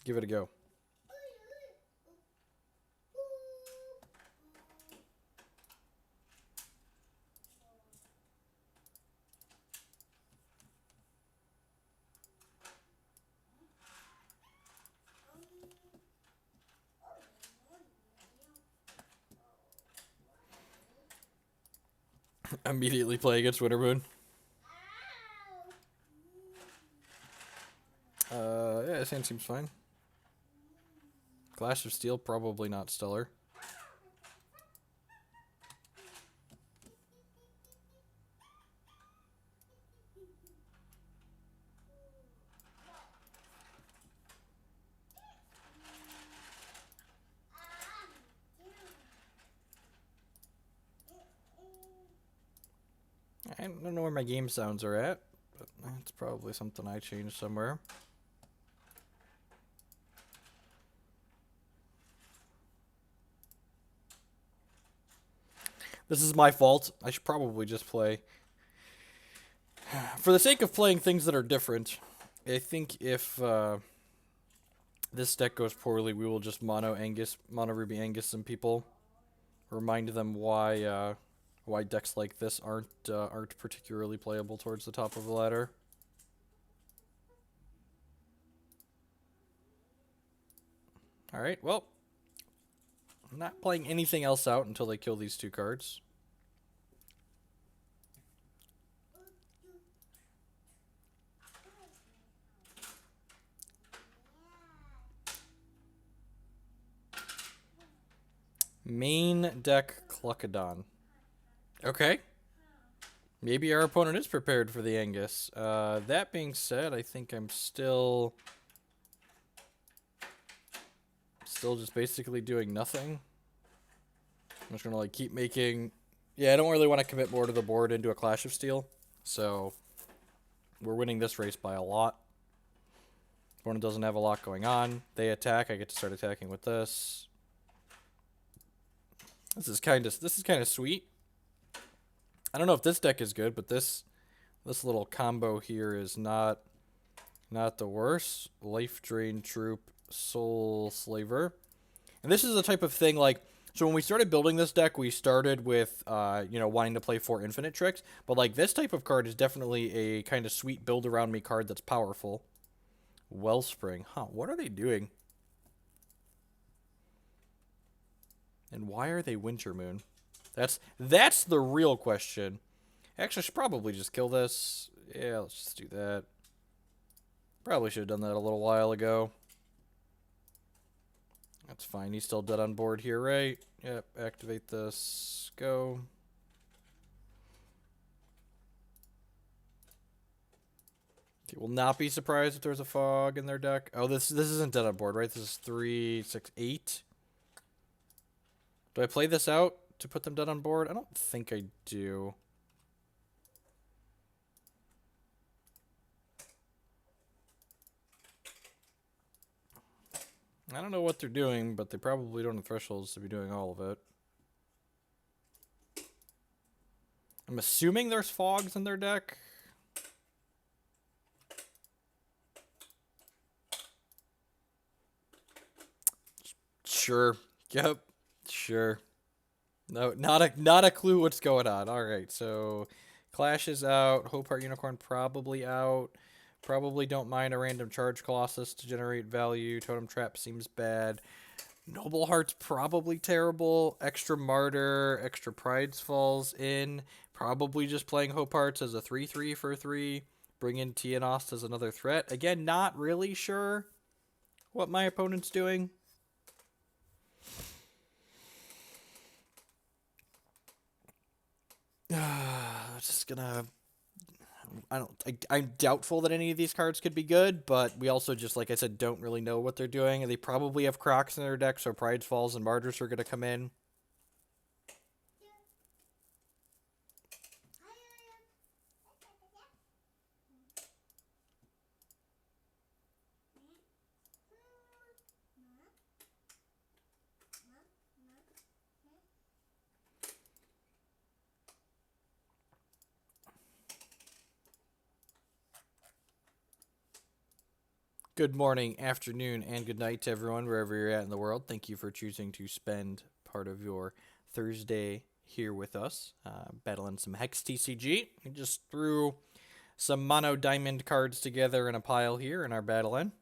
Give it a go. Immediately play against Wintermoon. Yeah, his hand seems fine. Clash of Steel, probably not stellar. I don't know where my game sounds are at, but it's probably something I changed somewhere. This is my fault. I should probably just play. For the sake of playing things that are different, I think if this deck goes poorly, we will just mono Ruby Angus some people. Remind them why decks like this aren't particularly playable towards the top of the ladder. All right, well, I'm not playing anything else out until they kill these two cards. Main deck Cluckadon. Okay. Maybe our opponent is prepared for the Angus. That being said, I think I'm still just basically doing nothing. I'm just gonna like keep making. Yeah, I don't really want to commit more to the board into a Clash of Steel, so we're winning this race by a lot. Opponent doesn't have a lot going on. They attack. I get to start attacking with this. This is kind of sweet. I don't know if this deck is good, but this little combo here is not the worst. Life Drain Troop, Soul Slaver. And this is the type of thing like, so when we started building this deck, we started with wanting to play 4 infinite tricks, but like this type of card is definitely a kind of sweet build around me card that's powerful. Wellspring. Huh, what are they doing? And why are they Wintermoon? That's the real question. Actually, I should probably just kill this. Yeah, let's just do that. Probably should have done that a little while ago. That's fine. He's still dead on board here, right? Yep, activate this. Go. Okay, will not be surprised if there's a fog in their deck. Oh, this isn't dead on board, right? This is 3, 6, 8. Do I play this out to put them dead on board? I don't think I do. I don't know what they're doing, but they probably don't have thresholds to be doing all of it. I'm assuming there's fogs in their deck. Sure. Yep. Sure. No, not a clue what's going on. All right, so Clash is out. Hope Heart Unicorn probably out. Probably don't mind a random charge Colossus to generate value. Totem Trap seems bad. Noble Heart's probably terrible. Extra Martyr, extra Prides falls in. Probably just playing Hope Hearts as a 3/3 for 3. Bring in Tianost as another threat. Again, not really sure what my opponent's doing. Just gonna. I'm doubtful that any of these cards could be good, but we also just, like I said, don't really know what they're doing. And they probably have Crocs in their deck, so Pride Falls and Martyrs are gonna come in. Good morning, afternoon, and good night to everyone, wherever you're at in the world. Thank you for choosing to spend part of your Thursday here with us, battling some Hex TCG. We just threw some mono diamond cards together in a pile here in our battle in.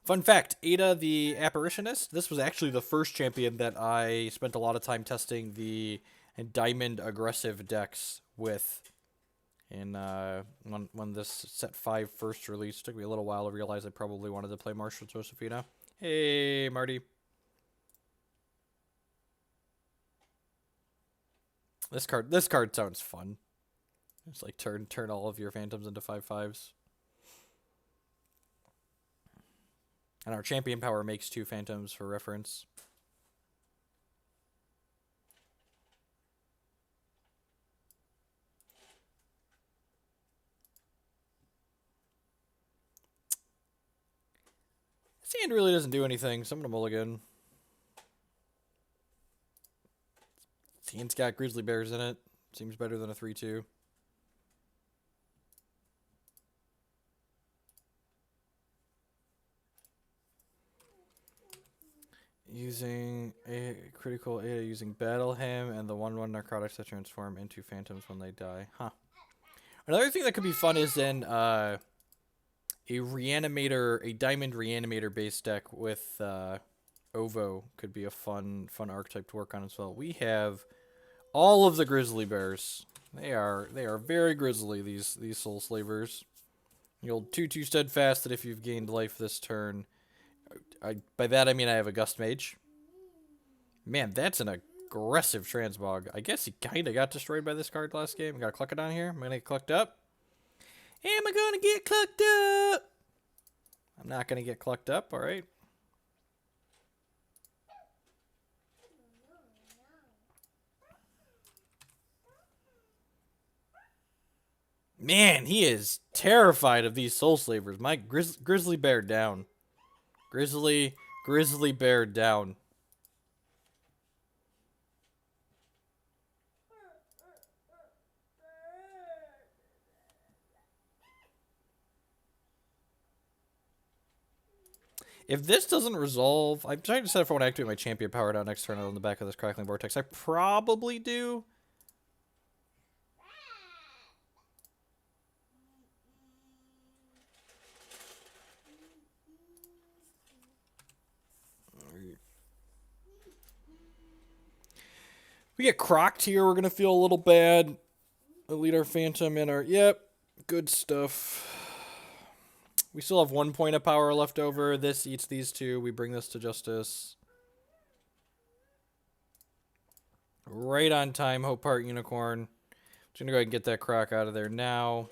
Fun fact, Ada the Apparitionist, this was actually the first champion that I spent a lot of time testing the diamond aggressive decks with. And when this set 5 first released, it took me a little while to realize I probably wanted to play Marshall Josephina. Hey, Marty. This card sounds fun. It's like turn all of your phantoms into 5/5s. And our champion power makes 2 phantoms for reference. This hand really doesn't do anything, so I'm gonna mulligan. This hand's got grizzly bears in it. Seems better than a 3/2. Using a critical Ada using Battle Hymn and the 1/1 narcotics that transform into phantoms when they die. Huh. Another thing that could be fun is in a reanimator, a diamond reanimator based deck with Ovo could be a fun archetype to work on as well. We have all of the grizzly bears. They are very grizzly, these soul slavers. The old 2/2 steadfast that if you've gained life this turn, by that I mean I have a gust mage. Man, that's an aggressive transmog. I guess he kind of got destroyed by this card last game. Got to cluck it on here. Am I going to get clucked up? Am I going to get clucked up? I'm not going to get clucked up, alright. Man, he is terrified of these soul slavers. My grizzly bear down. Grizzly bear down. If this doesn't resolve, I'm trying to set up for when I activate my champion power down next turn on the back of this crackling vortex. I probably do. We get crocked here, we're going to feel a little bad. Elite our phantom in our... Yep, good stuff. We still have 1 point of power left over. This eats these 2. We bring this to justice. Right on time, Hope Heart Unicorn. Just going to go ahead and get that croc out of there now.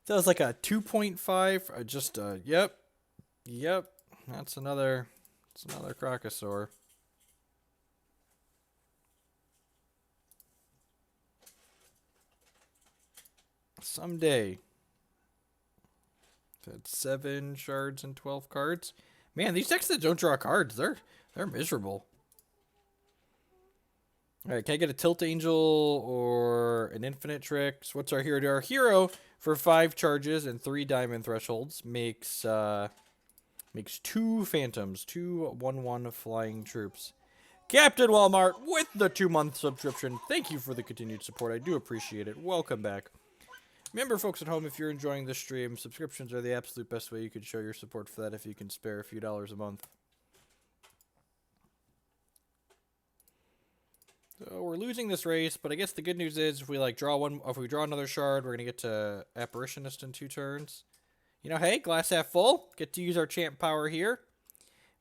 That was like a 2.5. Just yep. That's another Crocosaur. Someday. That's 7 shards and 12 cards. Man, these decks that don't draw cards, they're miserable. Alright, can I get a Tilt Angel or an Infinite Tricks? What's our hero? Our hero, for 5 charges and 3 diamond thresholds, makes 2 phantoms, 2 1/1 flying troops. Captain Walmart with the 2-month subscription. Thank you for the continued support. I do appreciate it. Welcome back. Remember, folks at home, if you're enjoying this stream, subscriptions are the absolute best way you can show your support for that if you can spare a few dollars a month. So we're losing this race, but I guess the good news is if we draw another shard, we're gonna get to Apparitionist in 2 turns. You know, hey, glass half full. Get to use our champ power here.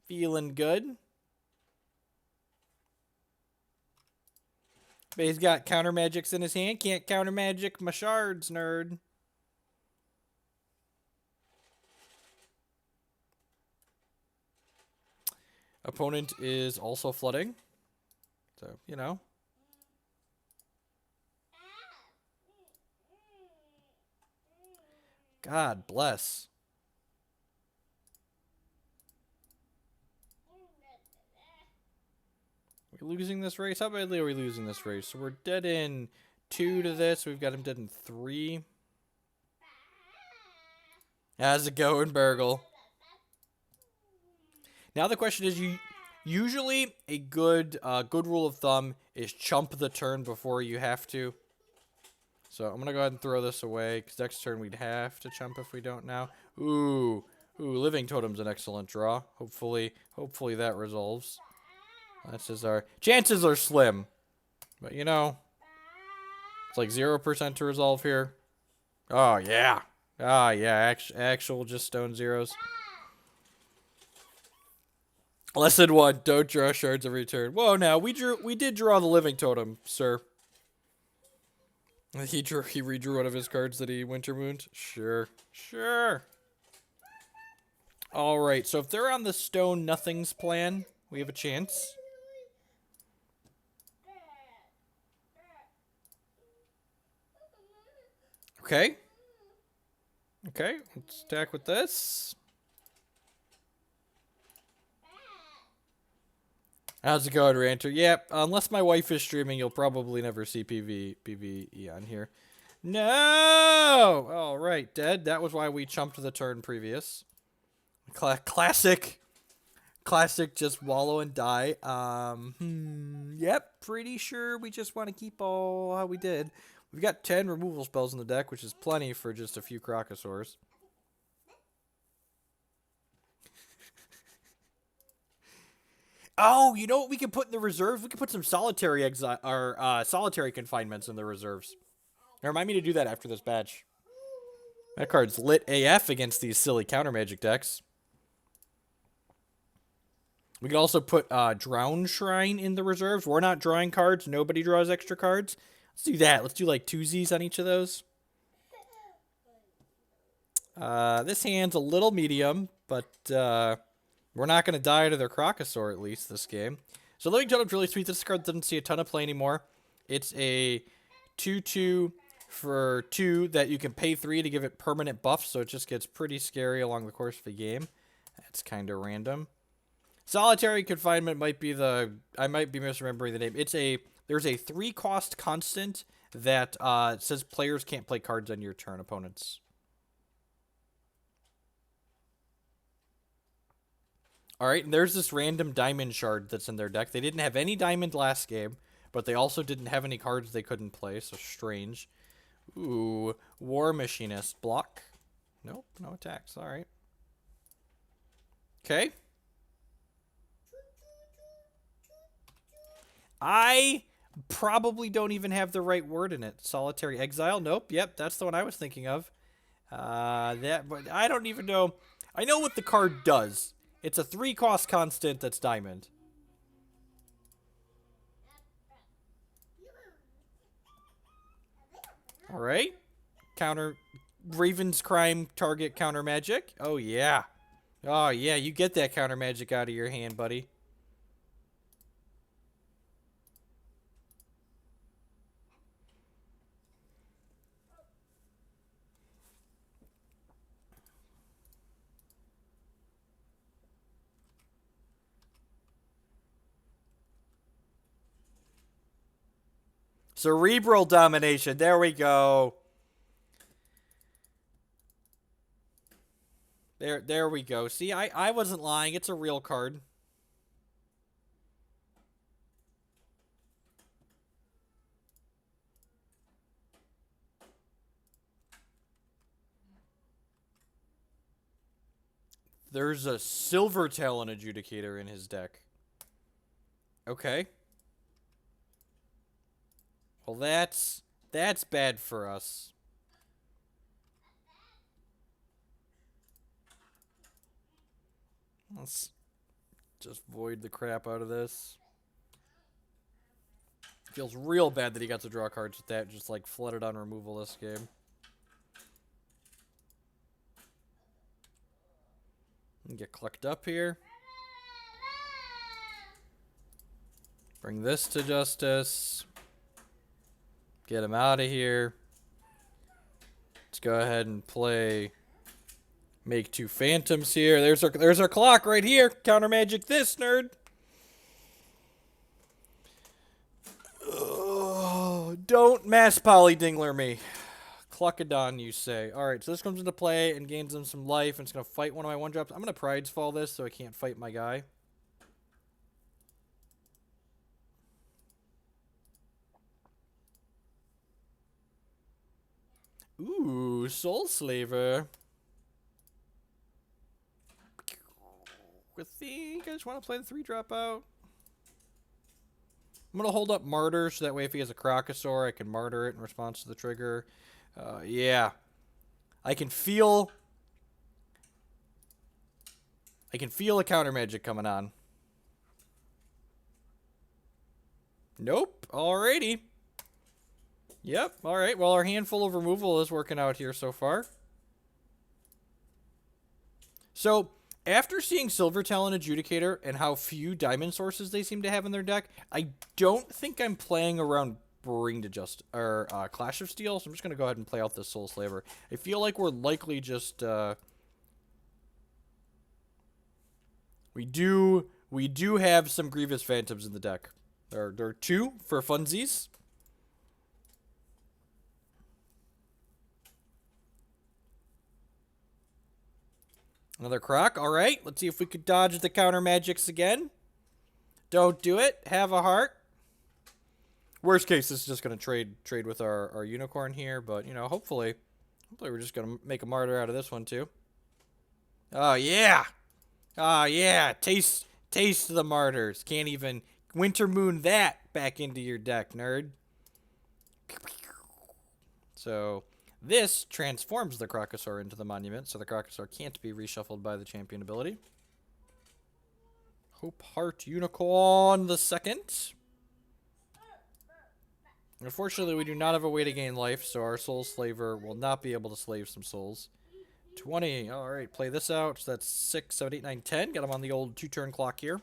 Feeling good. But he's got counter magics in his hand. Can't counter magic my shards, nerd. Opponent is also flooding. So, you know. God bless. we losing this race? How badly are we losing this race? So we're dead in 2 to this. We've got him dead in 3. How's it going, Burgle? Now the question is, usually a good rule of thumb is chump the turn before you have to. So I'm gonna go ahead and throw this away because next turn we'd have to chump if we don't now. Ooh, Living Totem's an excellent draw. Hopefully that resolves. That's just our chances are slim, but you know, it's like 0% to resolve here. Oh yeah, actual just stone zeros. Less than 1. Don't draw shards every turn. Whoa, now we did draw the Living Totem, sir. He redrew one of his cards that he Wintermooned. Sure. All right. So if they're on the stone nothings plan, we have a chance. Okay. Let's attack with this. How's it going, Ranter? Yep, unless my wife is streaming, you'll probably never see PvE on here. No! All right, dead. That was why we chumped the turn previous. Classic, just wallow and die. Yep, pretty sure we just want to keep all how we did. We've got 10 removal spells in the deck, which is plenty for just a few Crocosaurs. Oh, you know what we can put in the reserves? We can put some solitary exile or solitary confinements in the reserves. Remind me to do that after this badge. That card's lit AF against these silly counter magic decks. We can also put Drown Shrine in the reserves. We're not drawing cards. Nobody draws extra cards. Let's do that. Let's do like 2Zs on each of those. This hand's a little medium, but we're not going to die to their Crocosaur, at least, this game. So Living Totem's really sweet. This card doesn't see a ton of play anymore. It's a 2/2 for 2 that you can pay 3 to give it permanent buffs, so it just gets pretty scary along the course of the game. That's kind of random. Solitary Confinement might be the... I might be misremembering the name. There's a 3-cost constant that says players can't play cards on your turn, opponents. Alright, and there's this random diamond shard that's in their deck. They didn't have any diamond last game, but they also didn't have any cards they couldn't play, so strange. Ooh, War Machinist. Block. Nope, no attacks. Alright. Okay. I probably don't even have the right word in it. Solitary Exile? Nope. Yep, that's the one I was thinking of. But I don't even know. I know what the card does. It's a 3-cost constant that's diamond. Alright. Counter Raven's Crime target counter magic. Oh yeah. Oh yeah, you get that counter magic out of your hand, buddy. Cerebral Domination. There we go. There we go. See, I wasn't lying. It's a real card. There's a Silver Talon Adjudicator in his deck. Okay. Well, that's bad for us. Let's just void the crap out of this. Feels real bad that he got to draw cards with that, just like flooded on removal this game. Get clucked up here. Bring this to justice. Get him out of here. Let's go ahead and play. Make 2 phantoms here. There's our clock right here. Counter magic this, nerd. Don't mass polydingler me. Cluckadon, you say. Alright, so this comes into play and gains them some life, and it's going to fight one of my 1-drops. I'm going to Pride's Fall this so I can't fight my guy. Ooh, Soul Slaver. I think I just want to play the 3-drop out. I'm going to hold up Martyr, so that way if he has a Crocosaur, I can Martyr it in response to the trigger. Yeah. I can feel a counter magic coming on. Nope. Alrighty. Yep. Alright. Well, our handful of removal is working out here so far. So, after seeing Silver Talon Adjudicator and how few diamond sources they seem to have in their deck, I don't think I'm playing around Bring to Just or Clash of Steel, so I'm just going to go ahead and play out this Soul Slaver. I feel like we're likely just we do have some Grievous Phantoms in the deck. There are 2 for funsies. Another Croc. All right, let's see if we could dodge the counter magics again. Don't do it. Have a heart. Worst case, this is just going to trade with our unicorn here, but, you know, hopefully we're just going to make a martyr out of this one, too. Oh, yeah. Oh, yeah. Taste the martyrs. Can't even Winter Moon that back into your deck, nerd. So, this transforms the Crocosaur into the Monument, so the Crocosaur can't be reshuffled by the champion ability. Hope Heart Unicorn the second. Unfortunately, we do not have a way to gain life, so our Soul Slaver will not be able to slave some souls. 20. Alright, play this out. So that's 6, 7, 8, 9, 10. Got him on the old 2-turn clock here.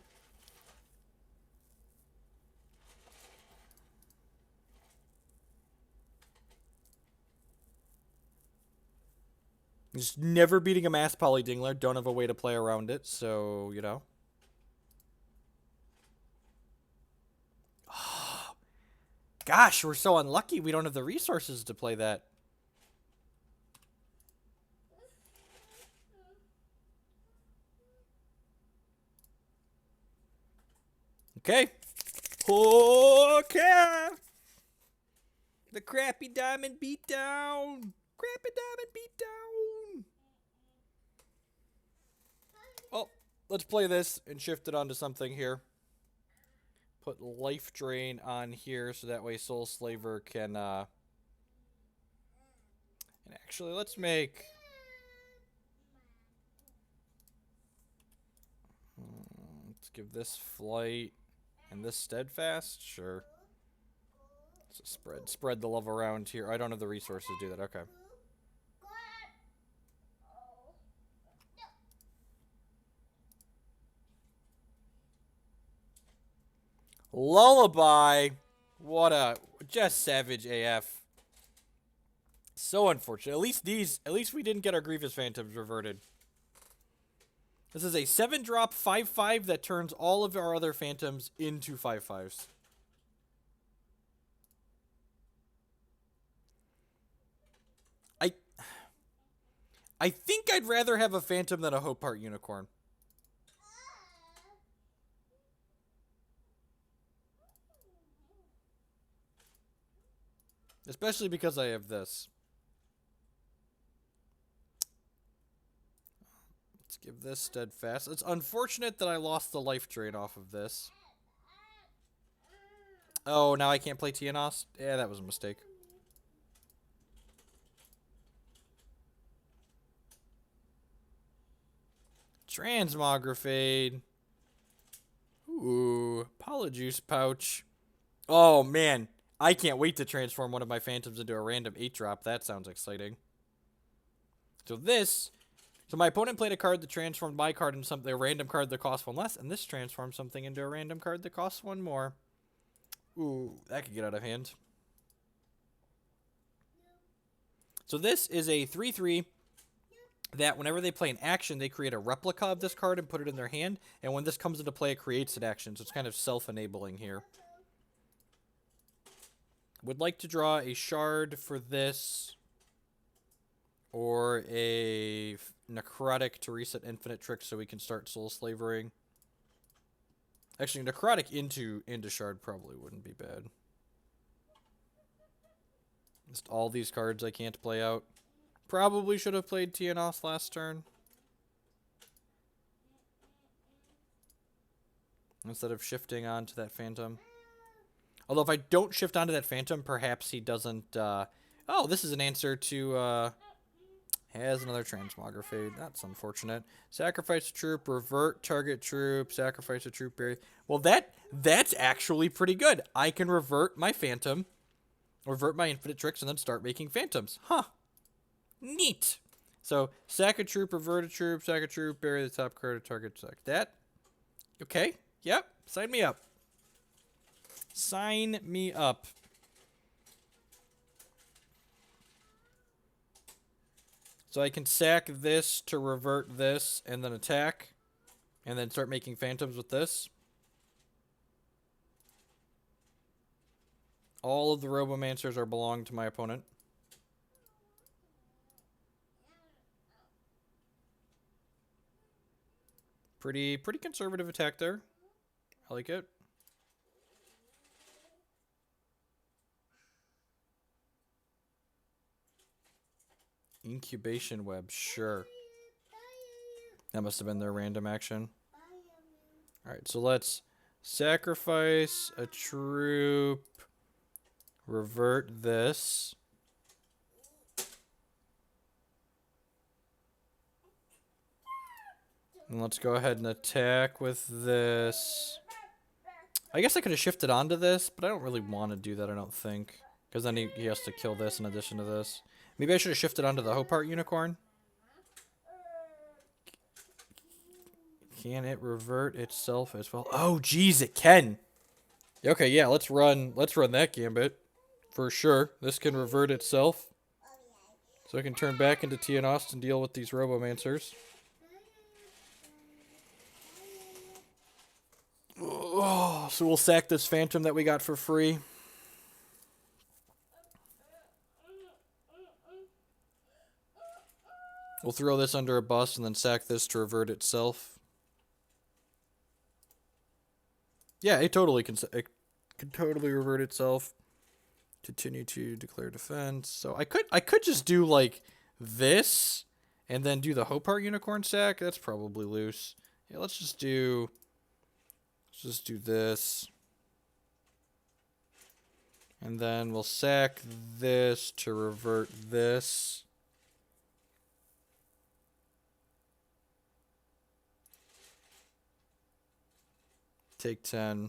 Just never beating a Mass Polydingler. Don't have a way to play around it, so, you know. Gosh, we're so unlucky we don't have the resources to play that. Okay. Okay. The crappy diamond beatdown. Crappy diamond beatdown. Oh, let's play this and shift it onto something here. Put Life Drain on here so that way Soul Slaver can, and actually, let's make... let's give this Flight and this Steadfast. Sure. So spread the love around here. I don't have the resources to do that. Okay. Lullaby. What a just savage AF. So unfortunate. At least we didn't get our Grievous Phantoms reverted. This is a 7-drop 5/5 that turns all of our other Phantoms into 5/5s. I think I'd rather have a Phantom than a Hope Heart Unicorn. Especially because I have this. Let's give this Steadfast. It's unfortunate that I lost the life drain off of this. Oh, now I can't play Tianos? Yeah, that was a mistake. Transmogrifade. Ooh, Polyjuice Pouch. Oh, man. I can't wait to transform one of my Phantoms into a random 8-drop. That sounds exciting. So my opponent played a card that transformed my card into something, a random card that costs 1 less, and this transforms something into a random card that costs 1 more. Ooh, that could get out of hand. So this is a 3/3 that whenever they play an action, they create a replica of this card and put it in their hand, and when this comes into play, it creates an action, so it's kind of self-enabling here. Would like to draw a shard for this, or a necrotic to reset infinite tricks so we can start soul slavering. Actually, necrotic into shard probably wouldn't be bad. Just all these cards I can't play out. Probably should have played Tienos last turn. Instead of shifting onto that Phantom. Although if I don't shift onto that Phantom, perhaps he doesn't... oh, this is an answer to... has another Transmogger Fade. That's unfortunate. Sacrifice a troop, revert target troop, sacrifice a troop, bury... Well, that's actually pretty good. I can revert my Phantom, revert my Infinite Tricks, and then start making Phantoms. Huh. Neat. So, sack a troop, revert a troop, sack a troop, bury the top card of target, sack that. Okay. Yep. Sign me up. Sign me up. So I can sack this to revert this, and then attack, and then start making Phantoms with this. All of the Robomancers are belong to my opponent. Pretty conservative attack there. I like it. Incubation web, sure. That must have been their random action. Alright, so let's sacrifice a troop. Revert this. And let's go ahead and attack with this. I guess I could have shifted onto this, but I don't really want to do that, I don't think. Because then he has to kill this in addition to this. Maybe I should have shifted onto the Hopart Unicorn. Can it revert itself as well? Oh, geez, it can. Okay, yeah, let's run that gambit. For sure. This can revert itself. So I can turn back into Tienost and deal with these Robomancers. Oh, so we'll sack this Phantom that we got for free. We'll throw this under a bus and then sack this to revert itself. Yeah, it could totally revert itself. Continue to declare defense. So I could just do like this and then do the Hopart Unicorn sack. That's probably loose. Yeah, let's just do this. And then we'll sack this to revert this. Take 10.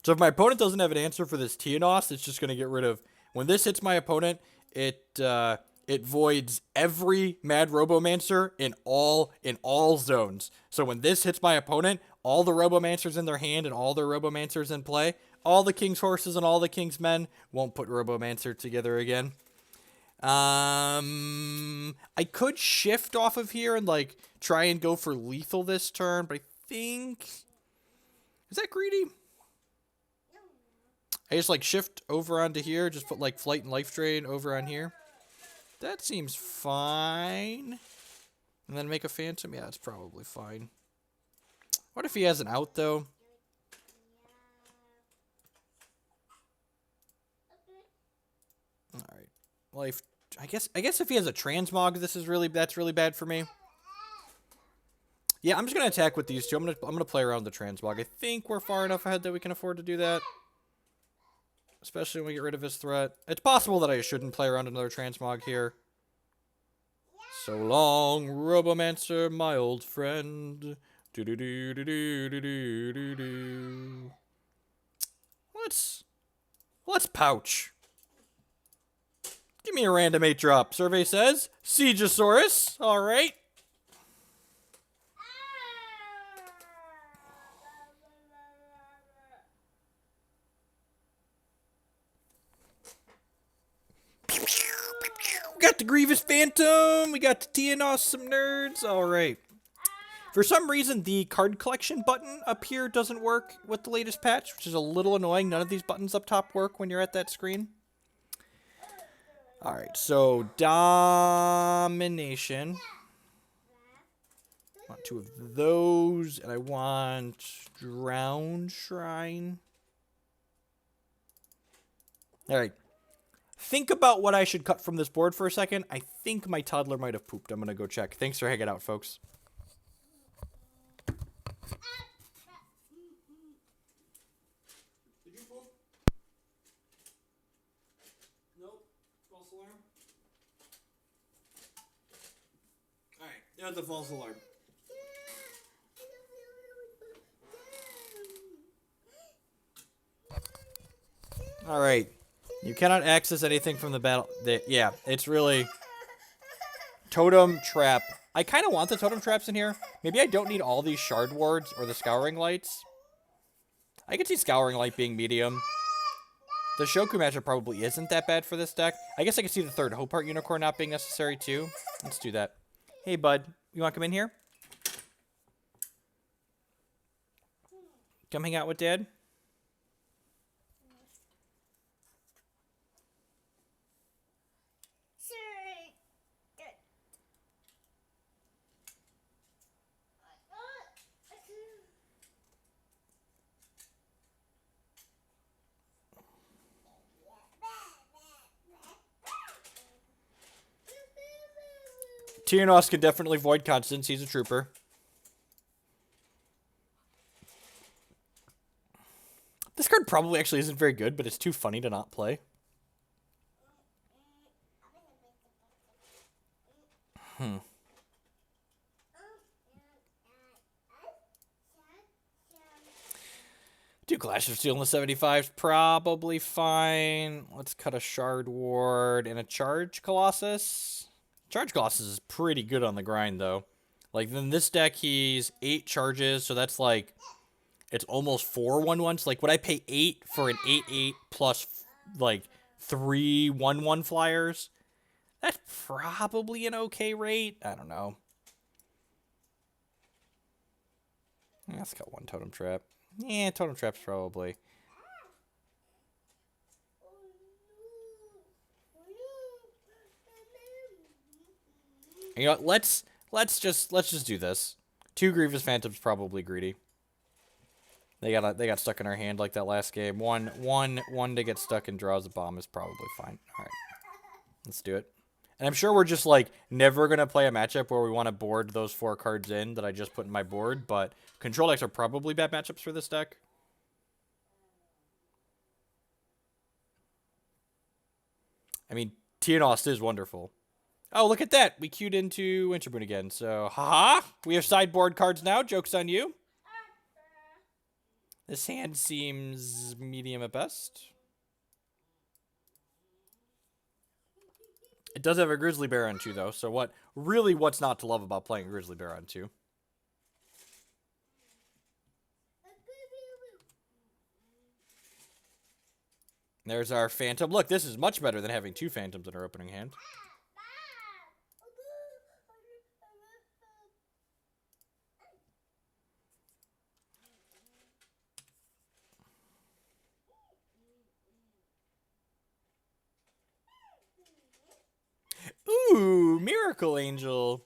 So if my opponent doesn't have an answer for this Tienos, it's just going to get rid of... When this hits my opponent, it voids every Mad Robomancer in all zones. So when this hits my opponent, all the Robomancers in their hand and all their Robomancers in play, all the King's Horses and all the King's Men won't put Robomancer together again. I could shift off of here and like try and go for lethal this turn, but I think... Is that greedy? I just like shift over onto here, just put like Flight and Life Drain over on here. That seems fine. And then make a Phantom? Yeah, it's probably fine. What if he has an out though? Alright. Life. I guess if he has a Transmog, that's really bad for me. Yeah, I'm just gonna attack with these two. I'm gonna play around the Transmog. I think we're far enough ahead that we can afford to do that. Especially when we get rid of his threat. It's possible that I shouldn't play around another Transmog here. So long, Robomancer, my old friend. Do do do do do do do do do. Let's pouch. Give me a random 8-drop. Survey says Siegesaurus. All right. We got the Grievous Phantom. We got the Tienos, some nerds. All right. For some reason, the card collection button up here doesn't work with the latest patch, which is a little annoying. None of these buttons up top work when you're at that screen. All right, so domination. I want 2 of those, and I want drown shrine. All right. Think about what I should cut from this board for a second. I think my toddler might have pooped. I'm going to go check. Thanks for hanging out, folks. Did you poop? Nope. False alarm. All right. There's the false alarm. All right. You cannot access anything from the battle. Yeah, it's really... Totem trap. I kind of want the totem traps in here. Maybe I don't need all these shard wards or the scouring lights. I could see scouring light being medium. The Shoku matchup probably isn't that bad for this deck. I guess I could see the third Hope Heart Unicorn not being necessary too. Let's do that. Hey, bud. You want to come in here? Come hang out with Dad? Tiernos can definitely void Constance. He's a trooper. This card probably actually isn't very good, but it's too funny to not play. Do Clash of Steel in the 75's probably fine. Let's cut a Shard Ward and a Charge Colossus. Charge Colossus is pretty good on the grind, though. Like, in this deck, he's 8 charges, so that's like... It's almost 4 1/1s. Like, would I pay 8 for an 8/8 plus, like, 3 1/1 flyers? That's probably an okay rate. I don't know. Let's cut 1 Totem Trap. Yeah, Totem Trap's probably... You know what, let's just do this. 2 Grievous Phantoms probably greedy. They got stuck in our hand like that last game. One to get stuck and draws a bomb is probably fine. All right, let's do it. And I'm sure we're just like never gonna play a matchup where we want to board those 4 cards in that I just put in my board. But control decks are probably bad matchups for this deck. I mean, Tiernos is wonderful. Oh, look at that. We queued into Wintermoon again. So, haha. We have sideboard cards now. Joke's on you. This hand seems medium at best. It does have a Grizzly Bear on 2, though. So what's not to love about playing a Grizzly Bear on 2? There's our Phantom. Look, this is much better than having 2 Phantoms in our opening hand. Ooh, Miracle Angel.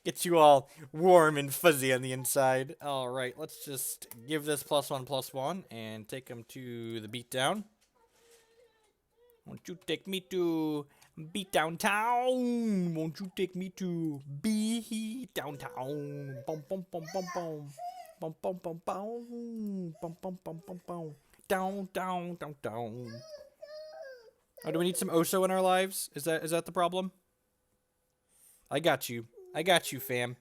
Gets you all warm and fuzzy on the inside. All right, let's just give this +1/+1 and take him to the beatdown. Won't you take me to Beatdown Town? Won't you take me to Beatdown Town? Bum bum bum bum bum. Bum bum bum bum. Bum bum bum bum bum. Down down down down. Oh, do we need some Oso in our lives? Is that the problem? I got you. I got you, fam.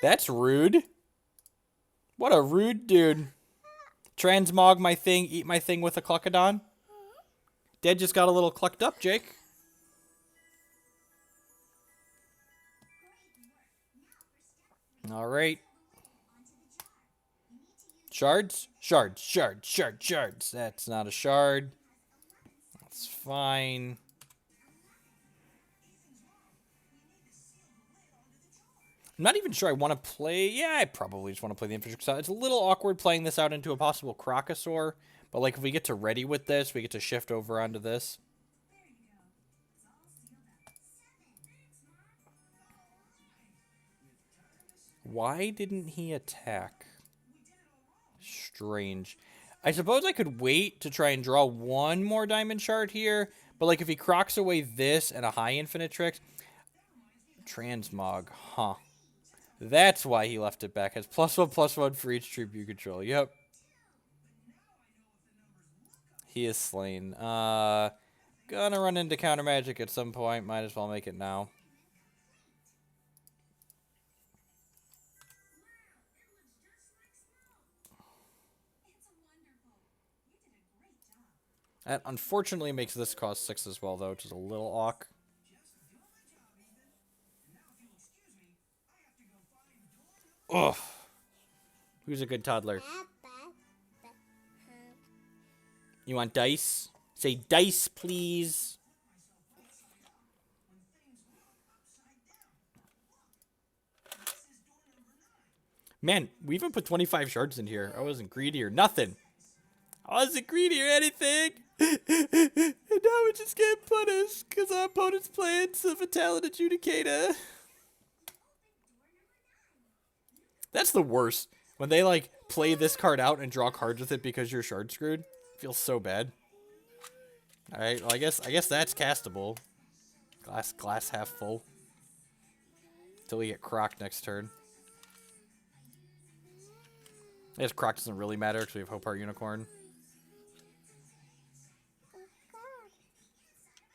That's rude. What a rude dude. Transmog my thing, eat my thing with a Cluckadon. Dad just got a little clucked up, Jake. All right. Shards? Shards, shards, shards, shards. That's not a shard. That's fine. I'm not even sure I want to play... Yeah, I probably just want to play the Infantry style. It's a little awkward playing this out into a possible Crocosaur. But, like, if we get to ready with this, we get to shift over onto this. Why didn't he attack? Strange. I suppose I could wait to try and draw one more diamond shard here. But, like, if he crocs away this and a high Infinitrix... Transmog, huh. That's why he left it back. Has +1/+1 for each troop you control. Yep. He is slain. Gonna run into counter magic at some point. Might as well make it now. That unfortunately makes this cost 6 as well, though, which is a little awk. Ugh. Who's a good toddler? You want dice? Say dice, please. Man, we even put 25 shards in here. I wasn't greedy or nothing. I wasn't greedy or anything. And now we're just getting punished because our opponent's playing Silver Talent Adjudicator. That's the worst. When they, like, play this card out and draw cards with it because you're shard screwed. Feels so bad. Alright, well, I guess that's castable. Glass half full. Until we get crocked next turn. I guess croc doesn't really matter because we have Hope Heart Unicorn.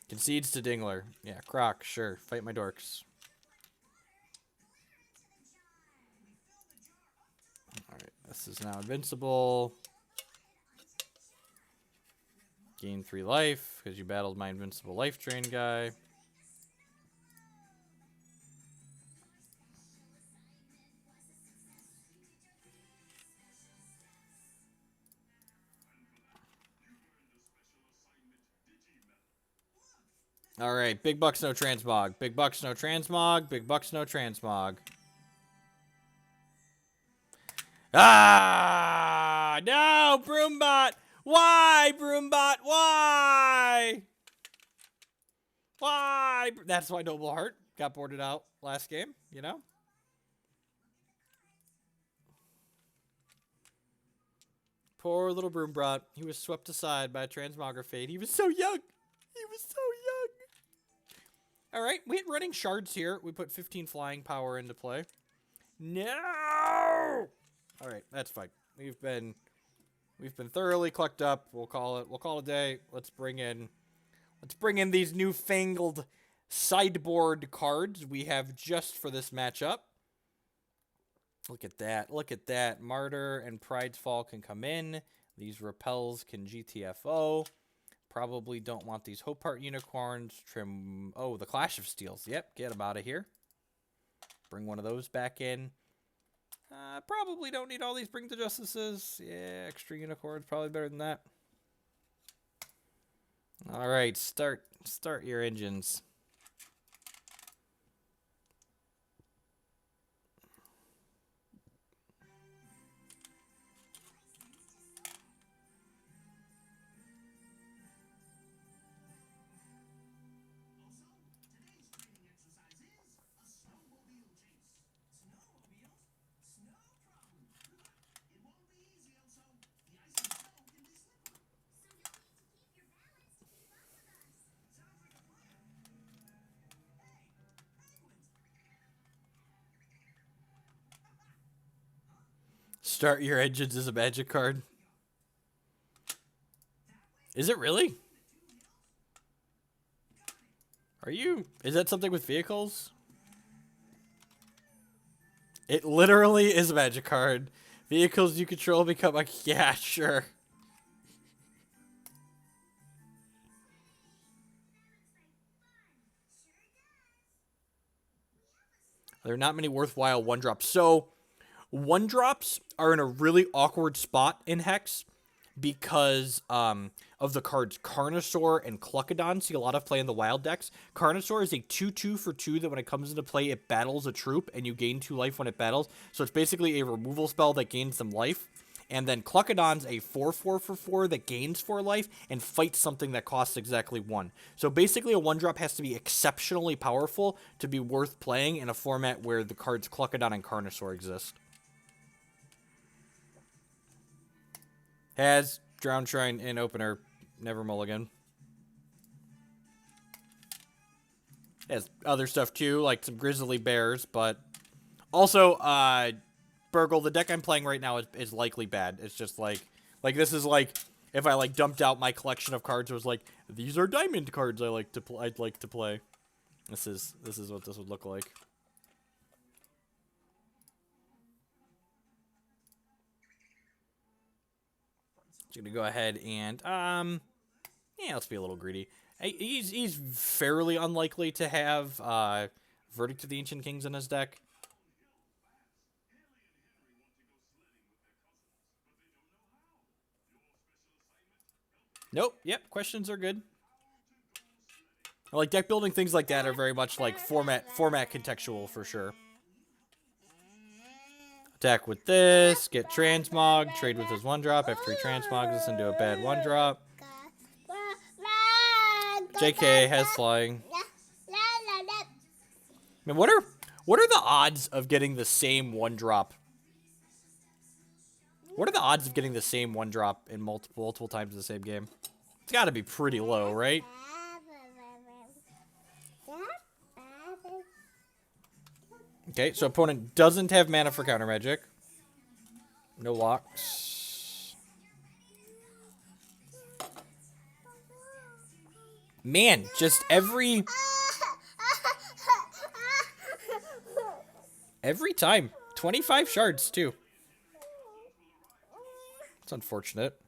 Concedes to Dingler. Yeah, croc, sure. Fight my dorks. Alright, this is now invincible. Gain 3 life because you battled my invincible life drain guy. Alright, big bucks, no transmog. Big bucks, no transmog. Big bucks, no transmog. Ah! No, Broombot! Why, Broombot? Why? Why? That's why Noble Heart got boarded out last game, you know? Poor little Broombot. He was swept aside by a transmogger fate. He was so young. He was so young. All right, we hit running shards here. We put 15 flying power into play. No! All right, that's fine. We've been thoroughly clucked up. We'll call it a day. Let's bring in these newfangled sideboard cards we have just for this matchup. Look at that. Look at that. Martyr and Pride's Fall can come in. These repels can GTFO. Probably don't want these Hope Heart Unicorns. Trim. Oh, the Clash of Steels. Yep, get them out of here. Bring one of those back in. Probably don't need all these Bring the Justices. Yeah, extra unicorns. Probably better than that. All right, start your engines. Start your engines is a magic card. Is it really? Are you? Is that something with vehicles? It literally is a magic card. Vehicles you control become like, yeah, sure. There are not many worthwhile 1-drops. So, 1-drops are in a really awkward spot in Hex because of the cards Carnosaur and Cluckodon. See a lot of play in the wild decks. Carnosaur is a 2/2 for 2 that when it comes into play, it battles a troop, and you gain 2 life when it battles. So it's basically a removal spell that gains them life. And then Cluckodon's a 4/4 for 4 that gains 4 life and fights something that costs exactly 1. So basically a 1-drop has to be exceptionally powerful to be worth playing in a format where the cards Cluckodon and Carnosaur exist. Has Drown Shrine in opener, never mulligan. Has other stuff too, like some Grizzly Bears, but also, Burgle, the deck I'm playing right now is likely bad. It's just like this is like if I like dumped out my collection of cards, it was like, these are diamond cards I'd like to play. This is what this would look like. Just gonna go ahead and yeah, let's be a little greedy. He's fairly unlikely to have Verdict of the Ancient Kings in his deck. Nope. Yep. Questions are good. Like deck building things like that are very much like format contextual for sure. Attack with this, get transmog, trade with his 1-drop after he transmogs us into a bad 1-drop. JK has flying. I mean, what are the odds of getting the same 1-drop? What are the odds of getting the same 1-drop in multiple times in the same game? It's got to be pretty low, right? Okay, so opponent doesn't have mana for counter magic. No locks. Man, just every time. 25 shards, too. It's unfortunate.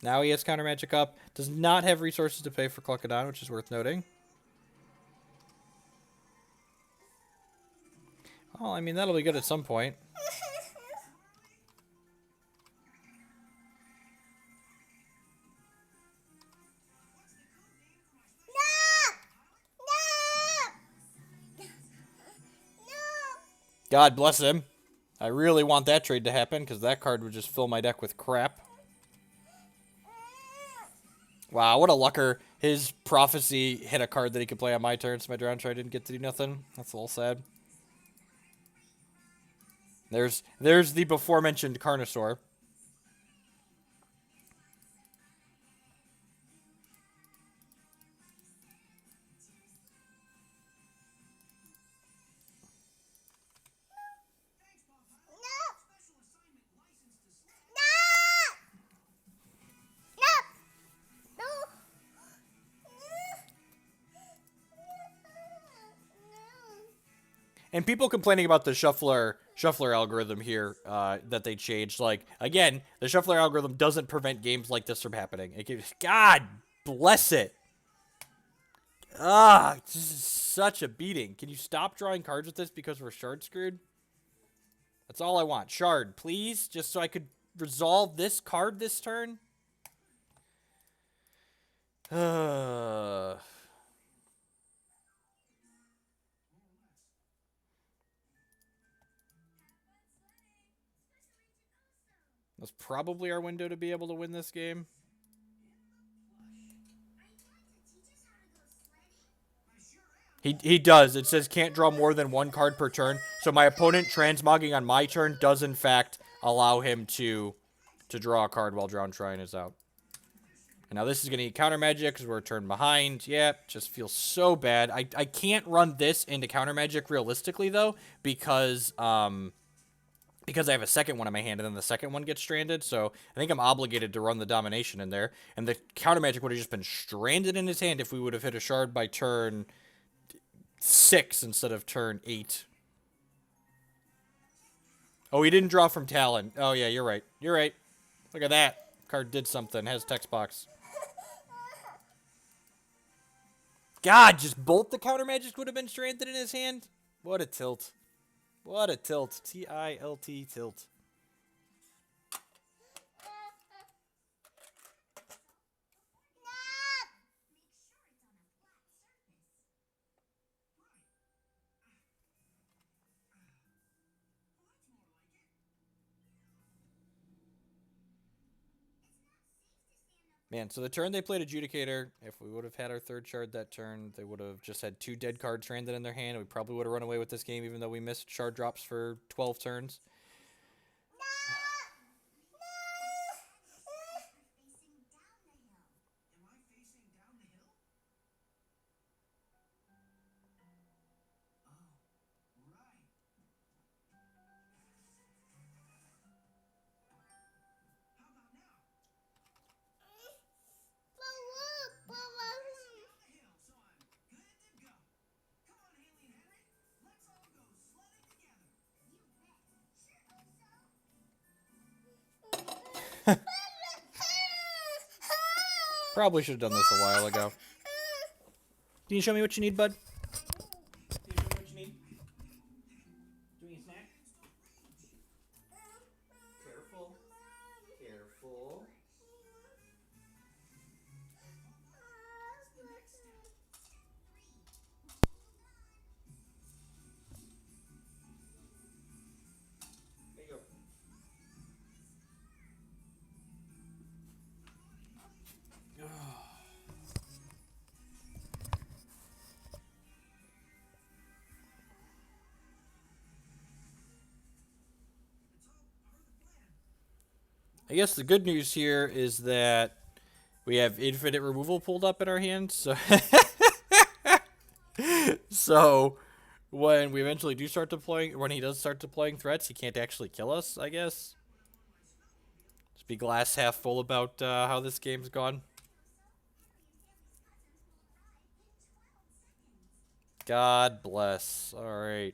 Now he has counter magic up. Does not have resources to pay for Cluckodon, which is worth noting. Oh, I mean, that'll be good at some point. God bless him. I really want that trade to happen, because that card would just fill my deck with crap. Wow, what a lucker. His Prophecy hit a card that he could play on my turn, so my Drown Try didn't get to do nothing. That's a little sad. There's the before-mentioned Carnosaur. And people complaining about the shuffler algorithm here that they changed. Like, again, the shuffler algorithm doesn't prevent games like this from happening. It gives, God bless it. This is such a beating. Can you stop drawing cards with this because we're shard screwed? That's all I want. Shard, please, just so I could resolve this card this turn. That's probably our window to be able to win this game. He does. It says can't draw more than 1 card per turn. So my opponent transmogging on my turn does in fact allow him to draw a card while Drown Shrine is out. And now this is going to need counter magic because we're a turn behind. Yep, just feels so bad. I can't run this into counter magic realistically though because I have a second one in my hand and then the second one gets stranded. So I think I'm obligated to run the domination in there. And the counter magic would have just been stranded in his hand if we would have hit a shard by turn 6 instead of turn 8. Oh, he didn't draw from Talon. Oh, yeah, you're right. You're right. Look at that. Card did something. Has text box. God, just both the counter magic would have been stranded in his hand? What a tilt. What a tilt. T-I-L-T tilt. Man, so the turn they played Adjudicator, if we would have had our third shard that turn, they would have just had 2 dead cards stranded in their hand. We probably would have run away with this game, even though we missed shard drops for 12 turns. Probably should have done this a while ago. Can you show me what you need, bud? Can you show me what you need? Do you need a snack? Careful. Careful. There you go. I guess the good news here is that we have infinite removal pulled up in our hands, so so when we eventually do start deploying, when he does start deploying threats, he can't actually kill us, I guess. Just be glass half full about how this game's gone. God bless. Alright.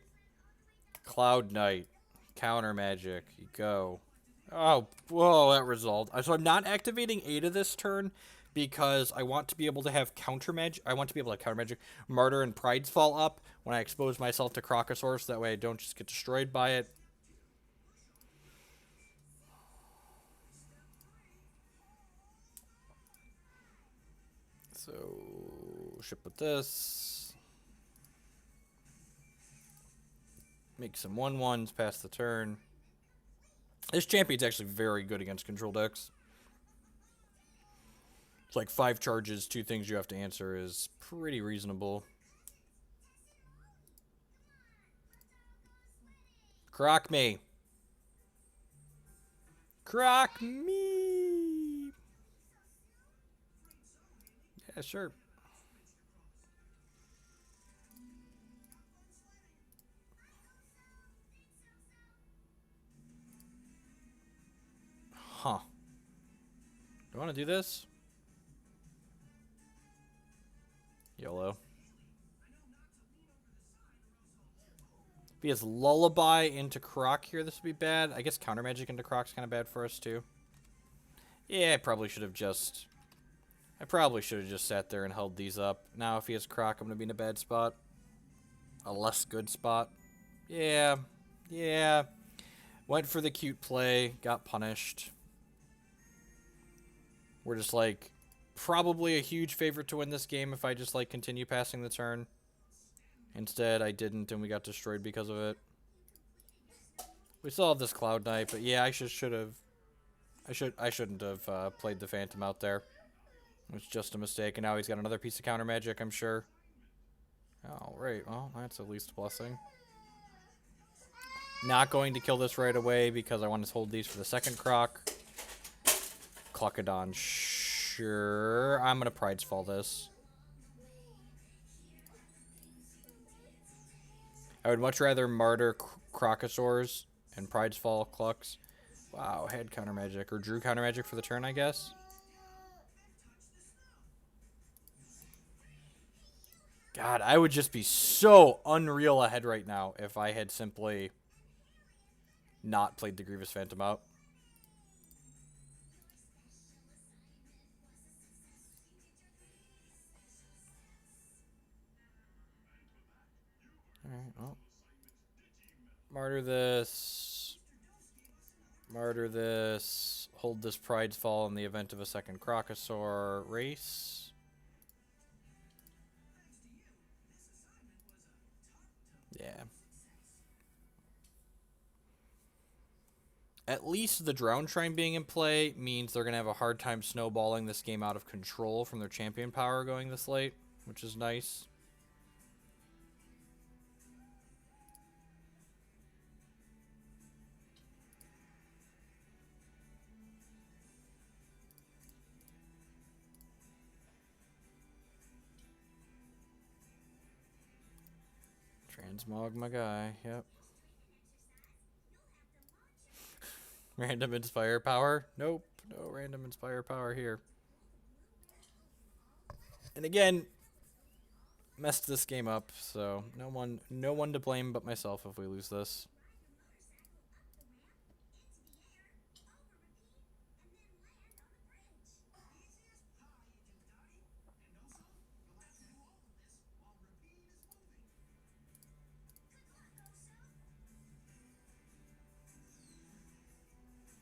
Cloud Knight. Counter magic. You go. Oh, whoa, that resolved. So I'm not activating Ada this turn because I want to be able to have counter magic. I want to be able to counter magic Martyr and Pride's Fall up when I expose myself to Crocosaurus. That way I don't just get destroyed by it. So, ship with this. Make some 1/1s, pass the turn. This champion's actually very good against control decks. It's like 5 charges, 2 things you have to answer is pretty reasonable. Croc me. Croc me. Yeah, sure. Huh. Do you want to do this? YOLO. If he has Lullaby into Croc here, this would be bad. I guess Counter Magic into Croc's kind of bad for us, too. Yeah, I probably should have just sat there and held these up. Now, if he has Croc, I'm going to be in a bad spot. A less good spot. Yeah. Yeah. Went for the cute play. Got punished. We're just, like, probably a huge favorite to win this game if I just, like, continue passing the turn. Instead, I didn't, and we got destroyed because of it. We still have this Cloud Knight, but yeah, I should have. I shouldn't have played the Phantom out there. It was just a mistake, and now he's got another piece of counter magic, I'm sure. Oh, right. Well, that's at least a blessing. Not going to kill this right away because I want to hold these for the second Croc. Cluckadon, sure. I'm going to Pride's Fall this. I would much rather Martyr Crocosaurs and Pride's Fall Clucks. Wow, had counter magic. Or drew counter magic for the turn, I guess. God, I would just be so unreal ahead right now if I had simply not played the Grievous Phantom out. Alright, well. Martyr this. Martyr this. Hold this Pride's Fall in the event of a second Crocosaur race. Yeah. at least the Drone Shrine being in play means they're going to have a hard time snowballing this game out of control from their champion power going this late, which is nice. Transmog my guy, yep. Random Inspire power? Nope, no random Inspire power here. And again, messed this game up, so no one to blame but myself if we lose this.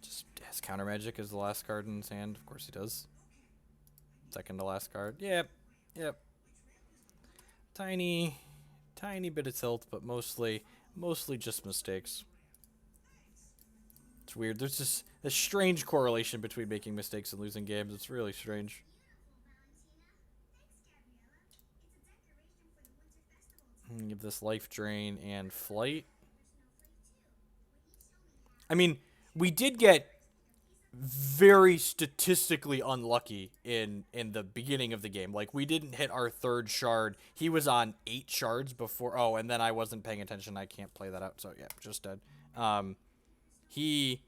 Just has counter magic as the last card in his hand. Of course he does. Second to last card. Yep. Tiny bit of tilt, but mostly just mistakes. It's weird. There's just a strange correlation between making mistakes and losing games. It's really strange. Give this life drain and flight. I mean, we did get very statistically unlucky in the beginning of the game. Like, we didn't hit our third shard. He was on 8 shards before. Oh, and then I wasn't paying attention. I can't play that out. So yeah, just dead. He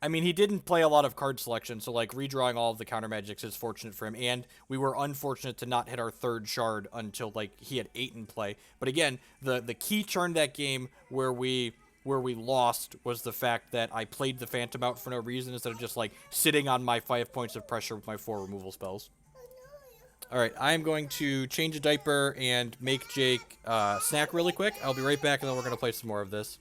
didn't play a lot of card selection, so like redrawing all of the counter magics is fortunate for him, and we were unfortunate to not hit our third shard until like he had 8 in play. But again, the key turn that game where we lost was the fact that I played the Phantom out for no reason instead of just like sitting on my 5 points of pressure with my 4 removal spells. Alright, I am going to change a diaper and make Jake snack really quick. I'll be right back, and then we're going to play some more of this.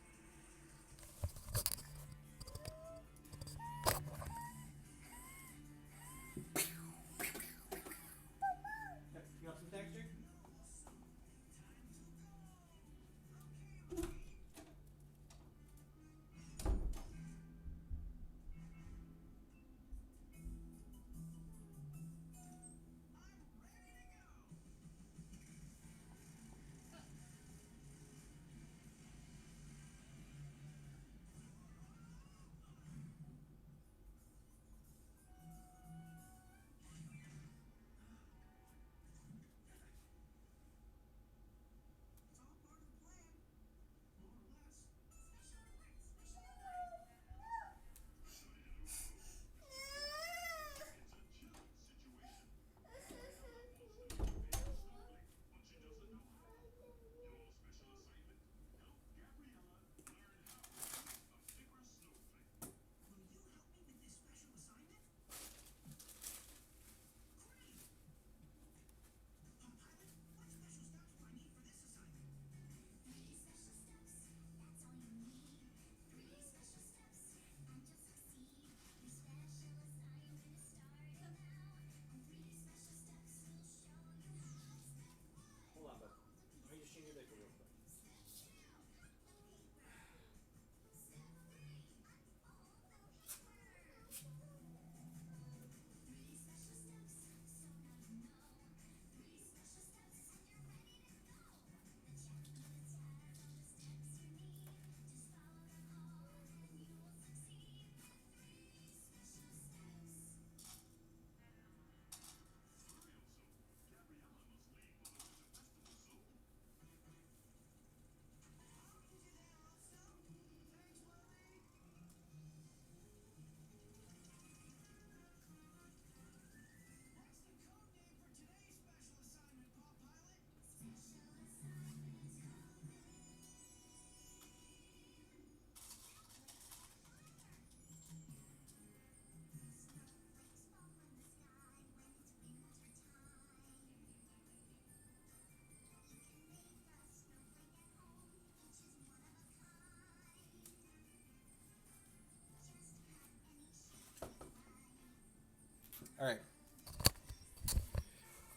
All right.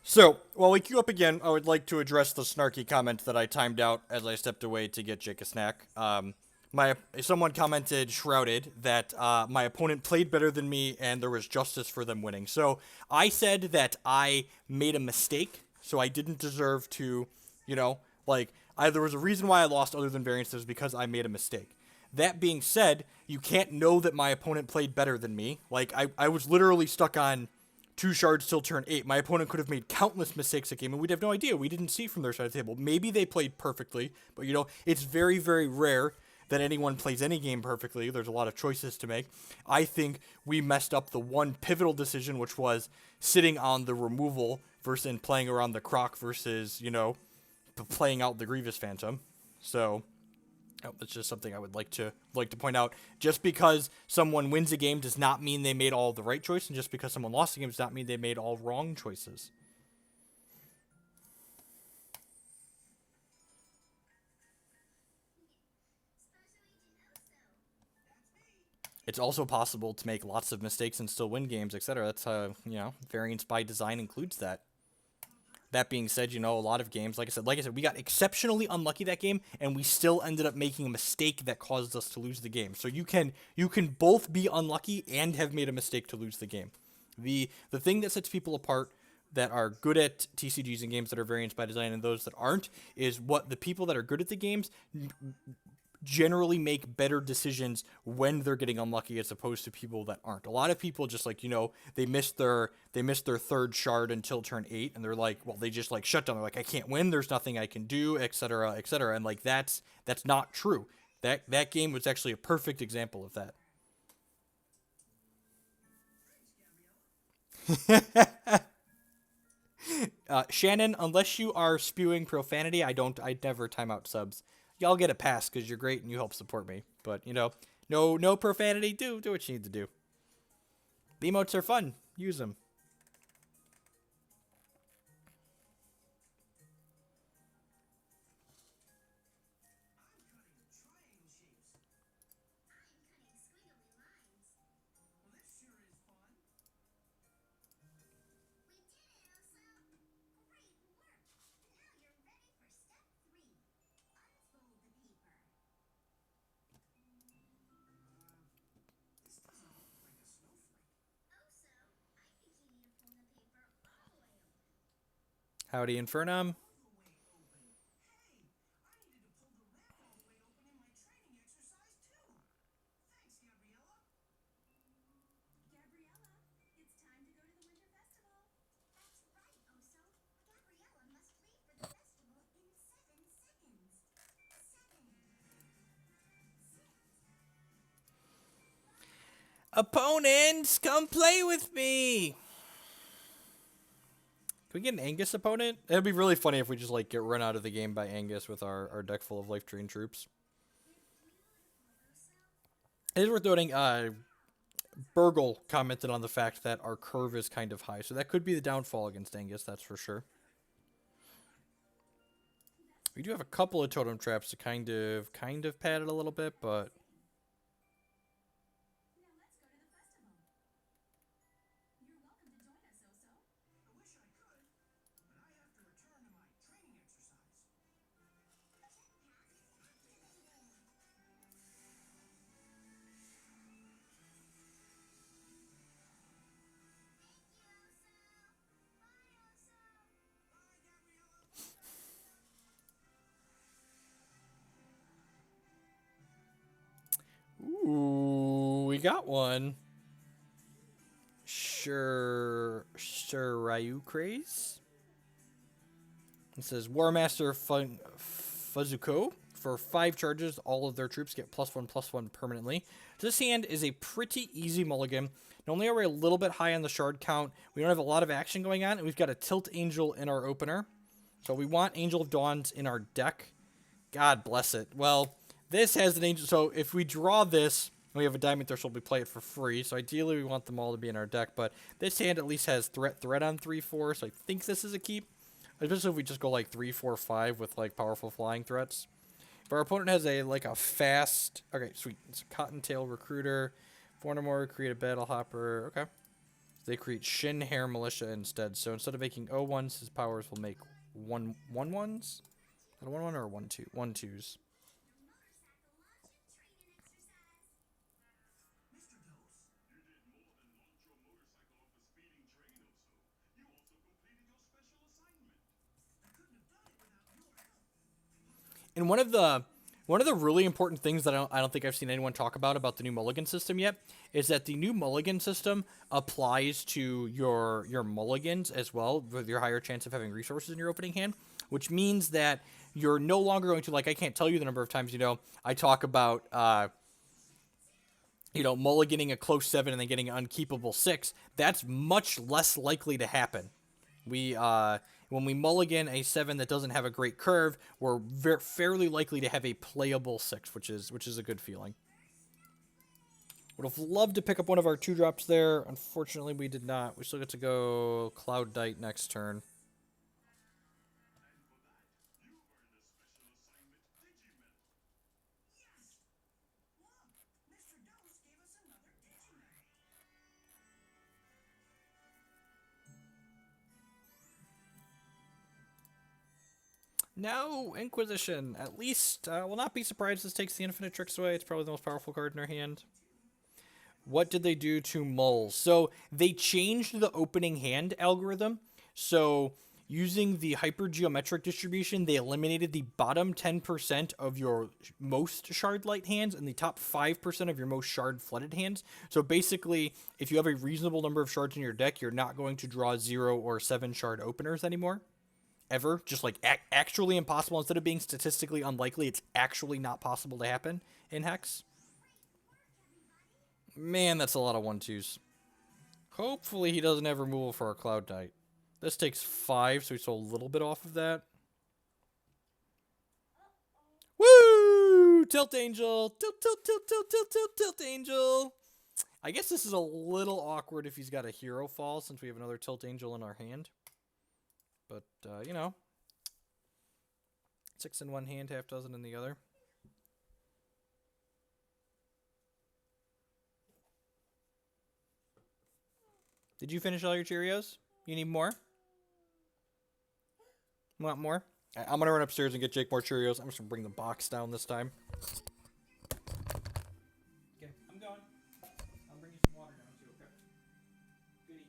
So, while we queue up again, I would like to address the snarky comment that I timed out as I stepped away to get Jake a snack. Someone commented shrouded that my opponent played better than me and there was justice for them winning. So I said that I made a mistake, so I didn't deserve to, you know, like there was a reason why I lost other than variance. It was because I made a mistake. That being said, you can't know that my opponent played better than me. Like I was literally stuck on 2 shards till turn 8. My opponent could have made countless mistakes that game, and we'd have no idea. We didn't see from their side of the table. Maybe they played perfectly, but, you know, it's very, very rare that anyone plays any game perfectly. There's a lot of choices to make. I think we messed up the one pivotal decision, which was sitting on the removal versus playing around the Croc versus, you know, playing out the Grievous Phantom. So that's just something I would like to point out. Just because someone wins a game does not mean they made all the right choices, and just because someone lost a game does not mean they made all wrong choices. It's also possible to make lots of mistakes and still win games, etc. That's you know, variance by design includes that. That being said, you know, a lot of games, like I said, we got exceptionally unlucky that game, and we still ended up making a mistake that caused us to lose the game. So you can both be unlucky and have made a mistake to lose the game. The thing that sets people apart that are good at TCGs and games that are variance by design and those that aren't is what the people that are good at the games generally make better decisions when they're getting unlucky as opposed to people that aren't. A lot of people just, like, you know, they missed their third shard until turn 8 and they're like, well, they just like shut down. They're like, I can't win, there's nothing I can do, etc., etc. And like that's not true. That game was actually a perfect example of that. Shannon, unless you are spewing profanity, I'd never time out subs. Y'all get a pass because you're great and you help support me. But, you know, no profanity. Do what you need to do. The emotes are fun. Use them. Howdy, Infernum. Opponents, come play with me. Can we get an Angus opponent? It'd be really funny if we just like get run out of the game by Angus with our deck full of life drain troops. It is worth noting, Burgle commented on the fact that our curve is kind of high, so that could be the downfall against Angus, that's for sure. We do have a couple of totem traps to kind of pad it a little bit, but ooh, we got one. Sure, Ryu Craze. It says Warmaster Fuzuko. For 5 charges, all of their troops get +1/+1 permanently. This hand is a pretty easy mulligan. Normally we're a little bit high on the shard count. We don't have a lot of action going on, and we've got a Tilt Angel in our opener. So we want Angel of Dawns in our deck. God bless it. Well, this has an Angel. So if we draw this, and we have a Diamond Threshold, we play it for free. So ideally we want them all to be in our deck. But this hand at least has threat on 3/4. So I think this is a keep. Especially if we just go like 3/4/5 with like powerful flying threats. If our opponent has a fast, okay, sweet. It's a Cottontail Recruiter, 4 or more, create a Battle Hopper. Okay, they create Shin Hair Militia instead. So instead of making 0-1s, his powers will make 1-1s. 1-1 or 1-2? 1-2s. And one of the really important things that I don't think I've seen anyone talk about the new mulligan system yet is that the new mulligan system applies to your mulligans as well, with your higher chance of having resources in your opening hand, which means that you're no longer going to, like, I can't tell you the number of times, I talk about mulliganing a close 7 and then getting an unkeepable 6. That's much less likely to happen. When we mulligan a 7 that doesn't have a great curve, we're fairly likely to have a playable 6, which is a good feeling. Would have loved to pick up one of our 2-drops there. Unfortunately, we did not. We still get to go Cloudite next turn. No, Inquisition. At least, will not be surprised this takes the Infinite Tricks away. It's probably the most powerful card in our hand. What did they do to Moles? So they changed the opening hand algorithm. So using the hypergeometric distribution, they eliminated the bottom 10% of your most shard light hands and the top 5% of your most shard flooded hands. So basically, if you have a reasonable number of shards in your deck, you're not going to draw 0 or 7 shard openers anymore. Ever. Just like actually impossible. Instead of being statistically unlikely, it's actually not possible to happen in Hex. Man, that's a lot of 1-2s. Hopefully he doesn't have removal for our Cloud Knight. This takes 5, so we saw a little bit off of that. Woo! Tilt Angel! Tilt, tilt, tilt, tilt, tilt, tilt, tilt Angel! I guess this is a little awkward if he's got a Hero Fall, since we have another Tilt Angel in our hand. But, 6 in one hand, half dozen in the other. Did you finish all your Cheerios? You need more? Want more? I'm going to run upstairs and get Jake more Cheerios. I'm just going to bring the box down this time. Okay, I'm going. I'll bring you some water down too, okay? Good evening.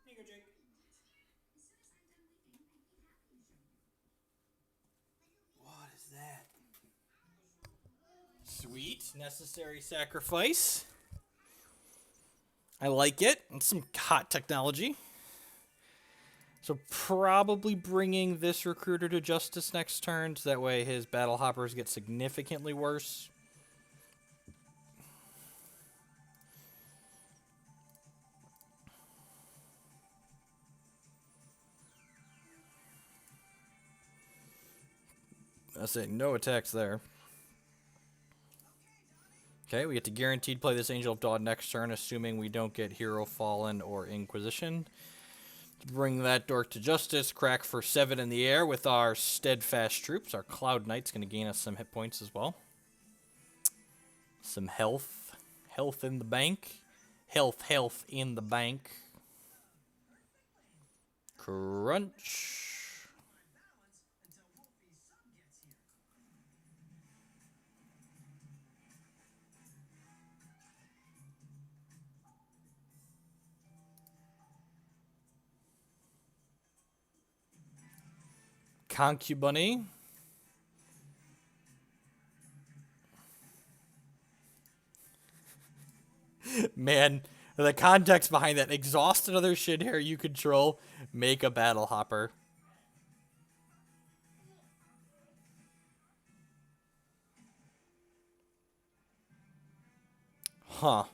Here you go, Jake. What is that? Sweet. Necessary sacrifice. I like it. It's some hot technology. So probably bringing this recruiter to Justice next turn, so that way his battle hoppers get significantly worse. I say no attacks there. Okay, we get to guaranteed play this Angel of Dawn next turn, assuming we don't get Hero Fallen or Inquisition. Bring that dork to Justice, crack for 7 in the air with our Steadfast Troops. Our Cloud Knight's going to gain us some hit points as well. Some health. Health in the bank. Health in the bank. Crunch. Concubunny. Man, The context behind that: exhaust another shit hair you control, make a battle hopper. Huh.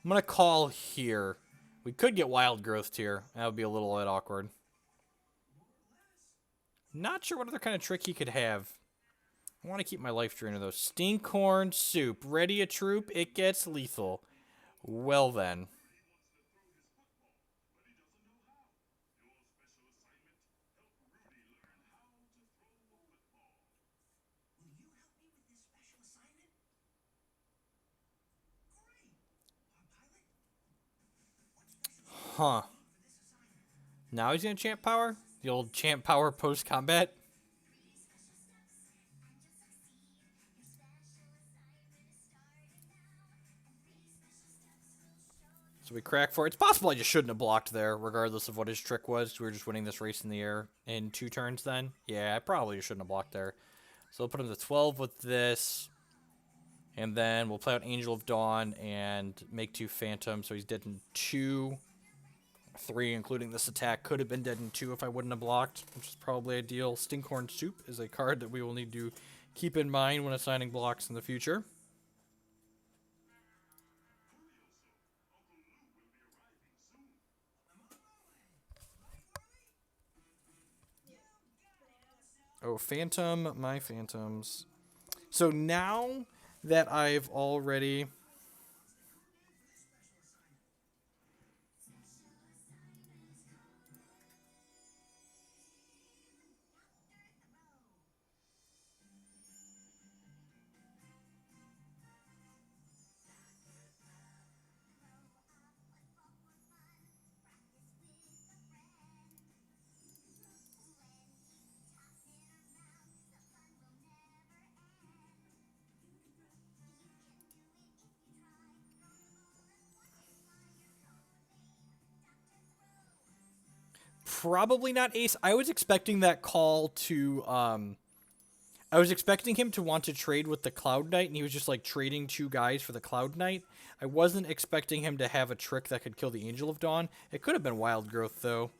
I'm gonna call here. We could get wild growth here. That would be a little bit awkward. Not sure what other kind of trick he could have. I want to keep my life drainer though. Stinkhorn soup. Ready a troop, it gets lethal. Well then. Huh. Now he's gonna champ power? The old champ power post combat? So we crack for it. It's possible I just shouldn't have blocked there, regardless of what his trick was. We were just winning this race in the air in 2 turns then. Yeah, I probably shouldn't have blocked there. So we'll put him to 12 with this. And then we'll play out Angel of Dawn and make 2 Phantom. So he's dead in 2. 3, including this attack, could have been dead in 2 if I wouldn't have blocked, which is probably ideal. Stinkhorn Soup is a card that we will need to keep in mind when assigning blocks in the future. Oh, Phantom, my Phantoms. So now that I've already... Probably not Ace. I was expecting that call to... I was expecting him to want to trade with the Cloud Knight, and he was just, like, trading 2 guys for the Cloud Knight. I wasn't expecting him to have a trick that could kill the Angel of Dawn. It could have been Wild Growth, though.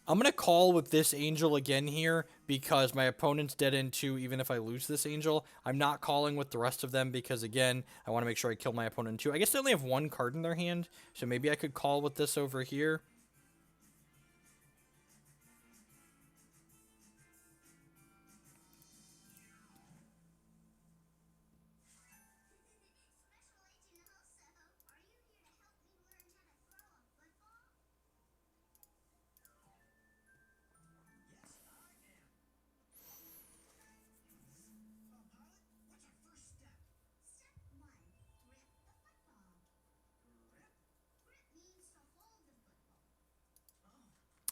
I'm going to call with this Angel again here, because my opponent's dead in 2, even if I lose this Angel. I'm not calling with the rest of them, because, again, I want to make sure I kill my opponent in 2. I guess they only have 1 card in their hand, so maybe I could call with this over here.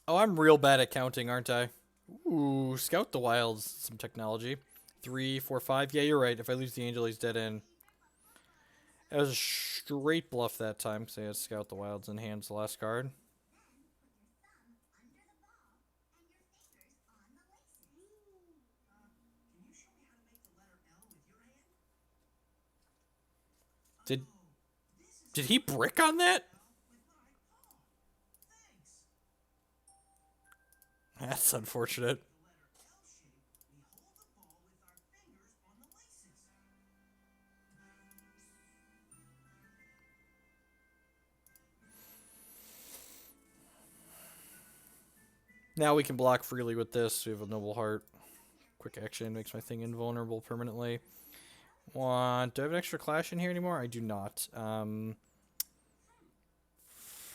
Oh, I'm real bad at counting, aren't I? Ooh, Scout the Wilds, some technology. 3, 4, 5. Yeah, you're right. If I lose the Angel, he's dead in. It was a straight bluff that time, because I had Scout the Wilds in hand, the last card. Did he brick on that? That's unfortunate. Now we can block freely with this. We have a Noble Heart. Quick action makes my thing invulnerable permanently. Do I have an extra Clash in here anymore? I do not.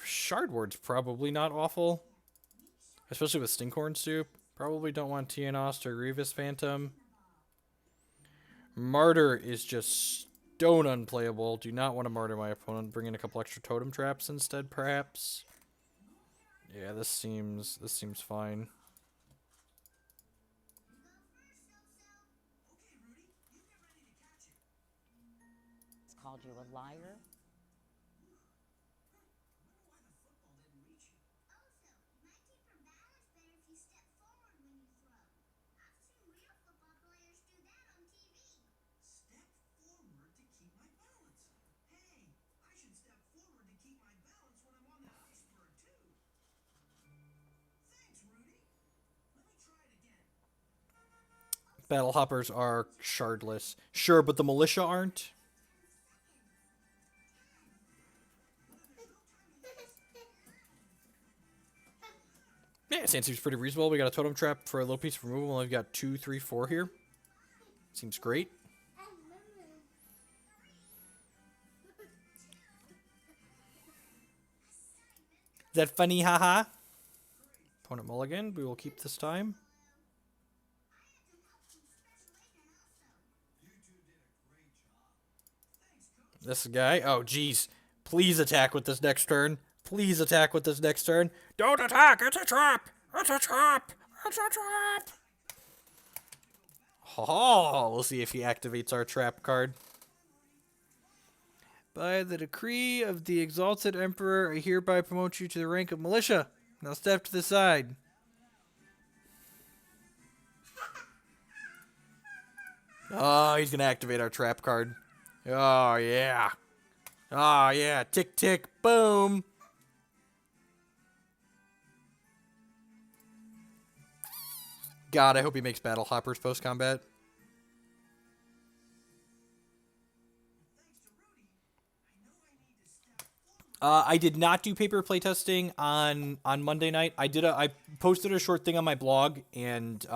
Shard Ward's probably not awful. Especially with Stinkhorn Soup. Probably don't want Tienost or Grievous Phantom. Martyr is just stone unplayable. Do not want to martyr my opponent. Bring in a couple extra totem traps instead, perhaps. Yeah, this seems fine. It's called you a liar. Battle hoppers are shardless. Sure, but the militia aren't. Yeah, it seems pretty reasonable. We got a totem trap for a little piece of removal. We've got 2, 3, 4 here. Seems great. Is that funny? Haha. Opponent mulligan. We will keep this time. This guy. Oh, jeez. Please attack with this next turn. Please attack with this next turn. Don't attack! It's a trap! It's a trap! It's a trap! Oh, we'll see if he activates our trap card. By the decree of the exalted emperor, I hereby promote you to the rank of militia. Now step to the side. Oh, he's going to activate our trap card. Oh, yeah. Oh, yeah. Tick, tick, boom. God, I hope he makes battle hoppers post-combat. I did not do paper playtesting on Monday night. I posted a short thing on my blog and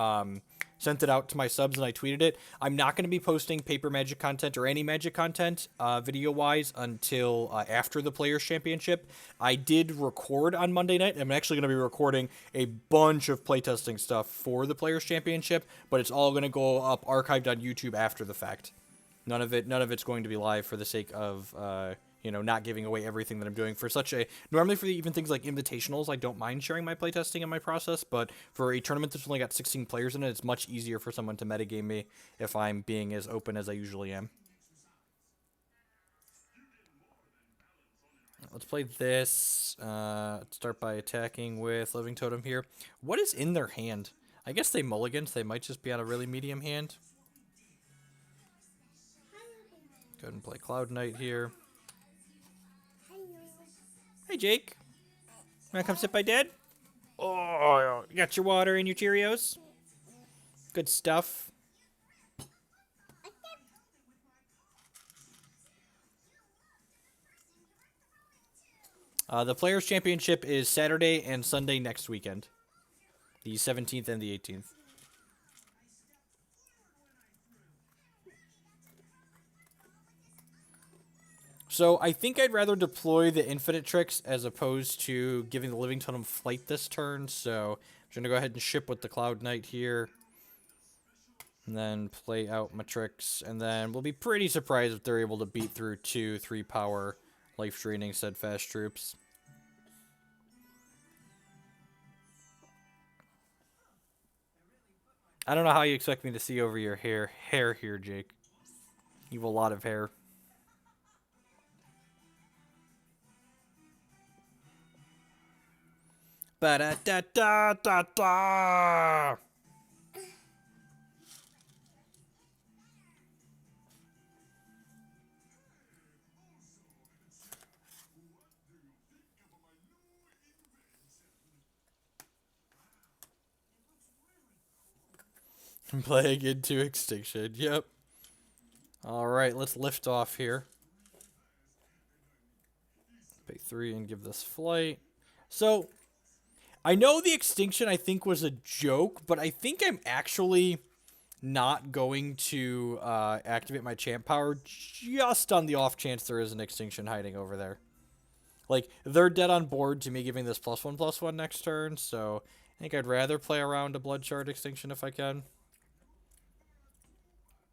sent it out to my subs and I tweeted it. I'm not going to be posting paper Magic content or any Magic content video-wise until after the Players' Championship. I did record on Monday night. I'm actually going to be recording a bunch of playtesting stuff for the Players' Championship, but it's all going to go up archived on YouTube after the fact. None of it's going to be live for the sake of not giving away everything that I'm doing for such a... Normally for even things like invitationals, I don't mind sharing my playtesting and my process, but for a tournament that's only got 16 players in it, it's much easier for someone to metagame me if I'm being as open as I usually am. Let's play this. Start by attacking with Living Totem here. What is in their hand? I guess they mulligan, so they might just be on a really medium hand. Go ahead and play Cloud Knight here. Hey, Jake. Wanna come sit by Dad? Oh, you got your water and your Cheerios? Good stuff. The Players' Championship is Saturday and Sunday next weekend. The 17th and the 18th. So I think I'd rather deploy the Infinite Tricks as opposed to giving the Living Totem flight this turn. So I'm going to go ahead and ship with the Cloud Knight here. And then play out my tricks. And then we'll be pretty surprised if they're able to beat through 2, 3 power life-draining steadfast troops. I don't know how you expect me to see over your hair here, Jake. You have a lot of hair. Ba-da-da-da-da-da! Plague into extinction. Yep. Alright, let's lift off here. Pay 3 and give this flight. So, I know the extinction I think was a joke, but I think I'm actually not going to activate my champ power just on the off chance there is an extinction hiding over there. Like, they're dead on board to me giving this +1/+1 next turn, so I think I'd rather play around a Blood Shard extinction if I can.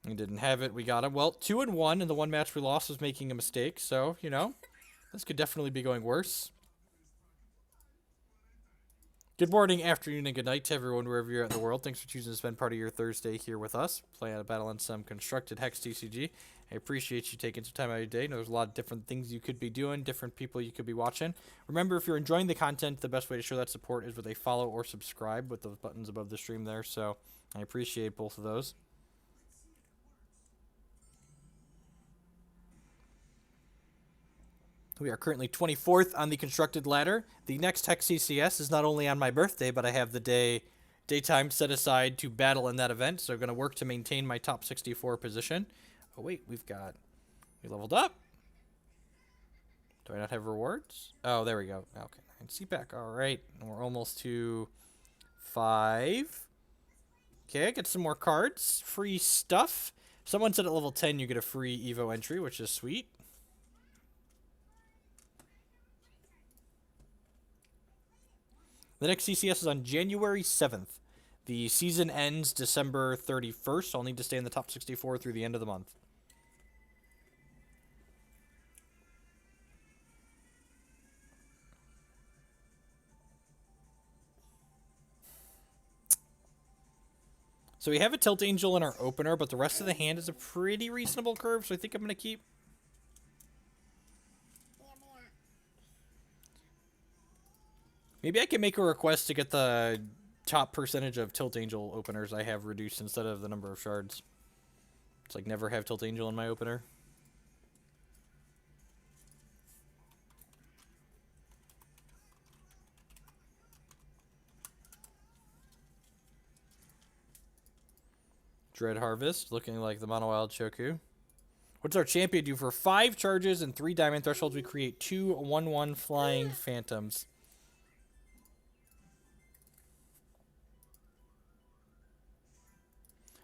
We didn't have it. We got him. Well, 2-1, and the one match we lost was making a mistake, so, this could definitely be going worse. Good morning, afternoon, and good night to everyone wherever you're at in the world. Thanks for choosing to spend part of your Thursday here with us, playing a battle on some constructed Hex TCG. I appreciate you taking some time out of your day. I know there's a lot of different things you could be doing, different people you could be watching. Remember, if you're enjoying the content, the best way to show that support is with a follow or subscribe with those buttons above the stream there, so I appreciate both of those. We are currently 24th on the constructed ladder. The next Hex CCS is not only on my birthday, but I have the day daytime set aside to battle in that event, so I'm going to work to maintain my top 64 position. Oh, wait, we leveled up. Do I not have rewards? Oh, there we go. Okay, and CPAC. All right, we're almost to 5. Okay, get some more cards. Free stuff. Someone said at level 10 you get a free Evo entry, which is sweet. The next CCS is on January 7th. The season ends December 31st. I'll need to stay in the top 64 through the end of the month. So we have a Tilt Angel in our opener, but the rest of the hand is a pretty reasonable curve, so I think I'm going to keep. Maybe I can make a request to get the top percentage of Tilt Angel openers I have reduced instead of the number of shards. It's like never have Tilt Angel in my opener. Dread Harvest, looking like the Mono Wild Choku. What's our champion do? For 5 charges and 3 diamond thresholds, we create 2 1/1 flying phantoms.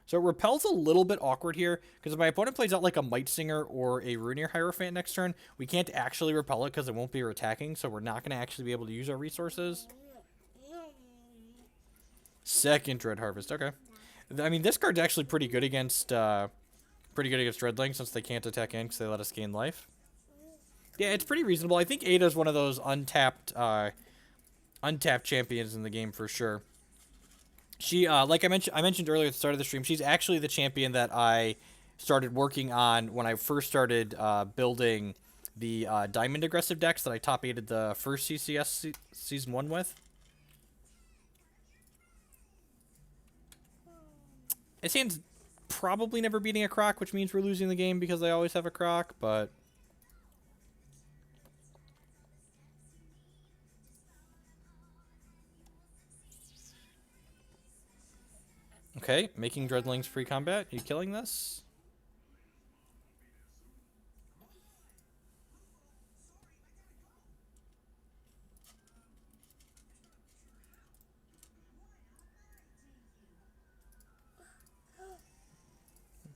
So Repel's a little bit awkward here, because if my opponent plays out like a Might Singer or a Runir Hierophant next turn, we can't actually repel it because it won't be attacking, so we're not going to actually be able to use our resources. Second Dread Harvest, okay. I mean, this card's actually pretty good against Dreadling, since they can't attack in because they let us gain life. Yeah, it's pretty reasonable. I think Ada's one of those untapped champions in the game for sure. She, like I mentioned earlier at the start of the stream, she's actually the champion that I started working on when I first started building the Diamond aggressive decks that I top 8'd the first CCS Season 1 with. His hand's probably never beating a Croc, which means we're losing the game because they always have a Croc, but... Okay, making Dreadlings free combat. You killing this?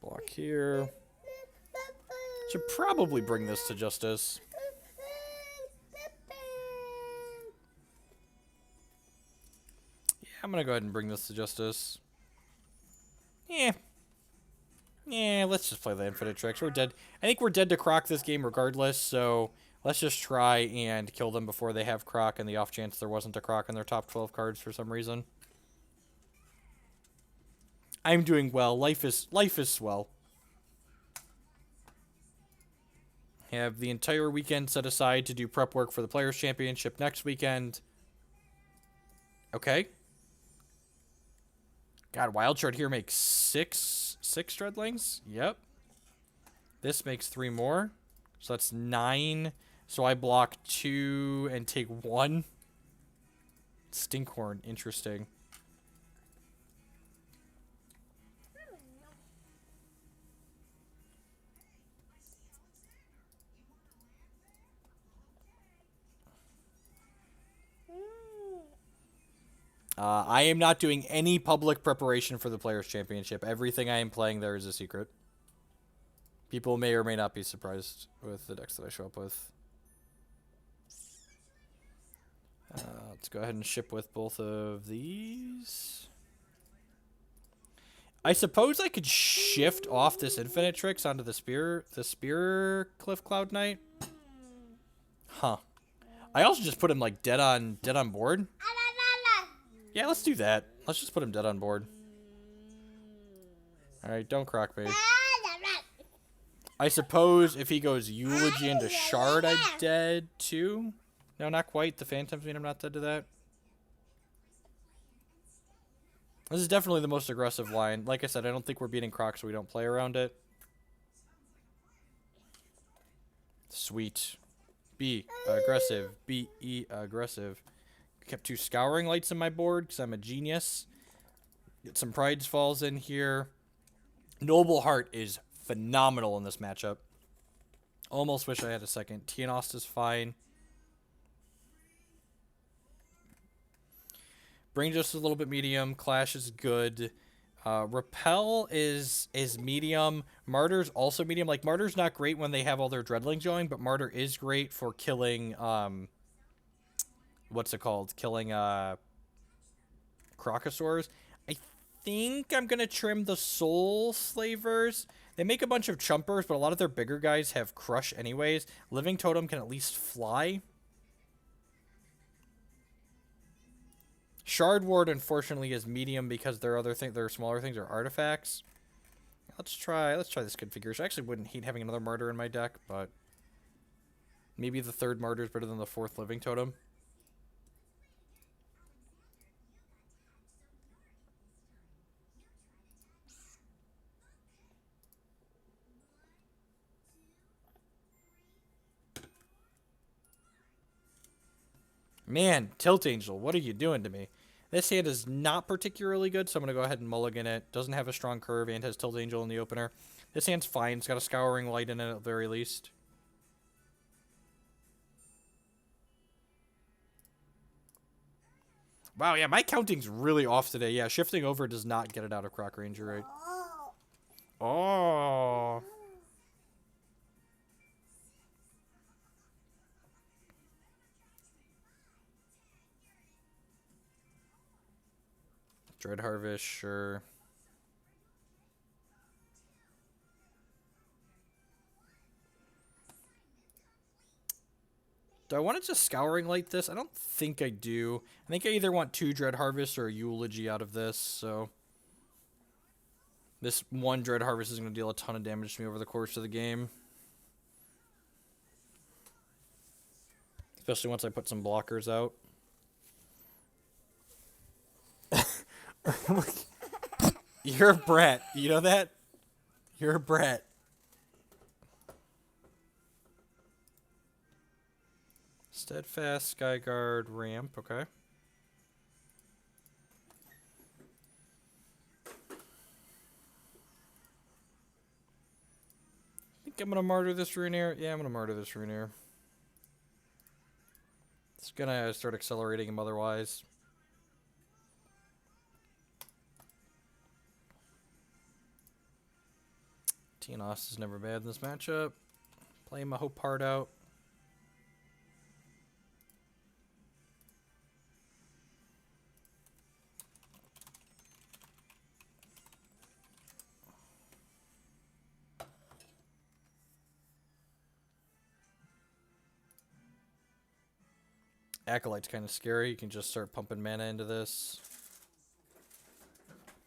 Block here. Should probably bring this to justice. Yeah, I'm gonna go ahead and bring this to justice. Yeah, let's just play the Infinite Tricks. We're dead. I think we're dead to Croc this game regardless, so let's just try and kill them before they have Croc, and the off chance there wasn't a Croc in their top 12 cards for some reason. I'm doing well. Life is swell. Have the entire weekend set aside to do prep work for the Players' Championship next weekend. Okay. God, Wild Shard here makes six Dreadlings. Yep. This makes 3 more. So that's 9. So I block 2 and take 1. Stinkhorn. Interesting. I am not doing any public preparation for the Players' Championship. Everything I am playing there is a secret. People may or may not be surprised with the decks that I show up with. Let's go ahead and ship with both of these. I suppose I could shift off this Infinite Tricks onto the Spear Cliff Cloud Knight. Huh. I also just put him like dead on board. Yeah, let's do that. Let's just put him dead on board. Alright, don't Croc me. I suppose if he goes Eulogy into Shard, I'm dead too? No, not quite. The Phantoms mean I'm not dead to that. This is definitely the most aggressive line. Like I said, I don't think we're beating Croc, so we don't play around it. Sweet. Be aggressive. Be aggressive. Kept 2 Scouring Lights in my board because I'm a genius. Get some Pride's Falls in here. Noble Heart is phenomenal in this matchup. Almost wish I had a second. Tianost is fine. Brain Juice is a little bit medium. Clash is good. Repel is medium. Martyr's also medium. Like, Martyr's not great when they have all their Dreadlings going, but Martyr is great for killing, what's it called? Killing, Crocosaurs. I think I'm going to trim the Soul Slavers. They make a bunch of Chumpers, but a lot of their bigger guys have Crush anyways. Living Totem can at least fly. Shard Ward, unfortunately, is medium because their smaller things are artifacts. Let's try this configuration. I actually wouldn't hate having another Martyr in my deck, but maybe the third Martyr is better than the fourth Living Totem. Man, Tilt Angel, what are you doing to me? This hand is not particularly good, so I'm going to go ahead and mulligan it. Doesn't have a strong curve and has Tilt Angel in the opener. This hand's fine. It's got a Scouring Light in it at the very least. Wow, yeah, my counting's really off today. Yeah, shifting over does not get it out of Croc Ranger, right? Oh. Dread Harvest, sure. Do I want to just Scouring Light this? I don't think I do. I think I either want 2 Dread Harvest or a Eulogy out of this, so... This one Dread Harvest is going to deal a ton of damage to me over the course of the game. Especially once I put some blockers out. You're a brat. You know that? You're a brat. Steadfast, Skyguard, Ramp, okay. I think I'm going to Martyr this Runeair. Yeah, I'm going to Martyr this Runeair. It's going to start accelerating him otherwise. Tianost is never bad in this matchup. Playing my Hope Heart out. Acolyte's kind of scary. You can just start pumping mana into this.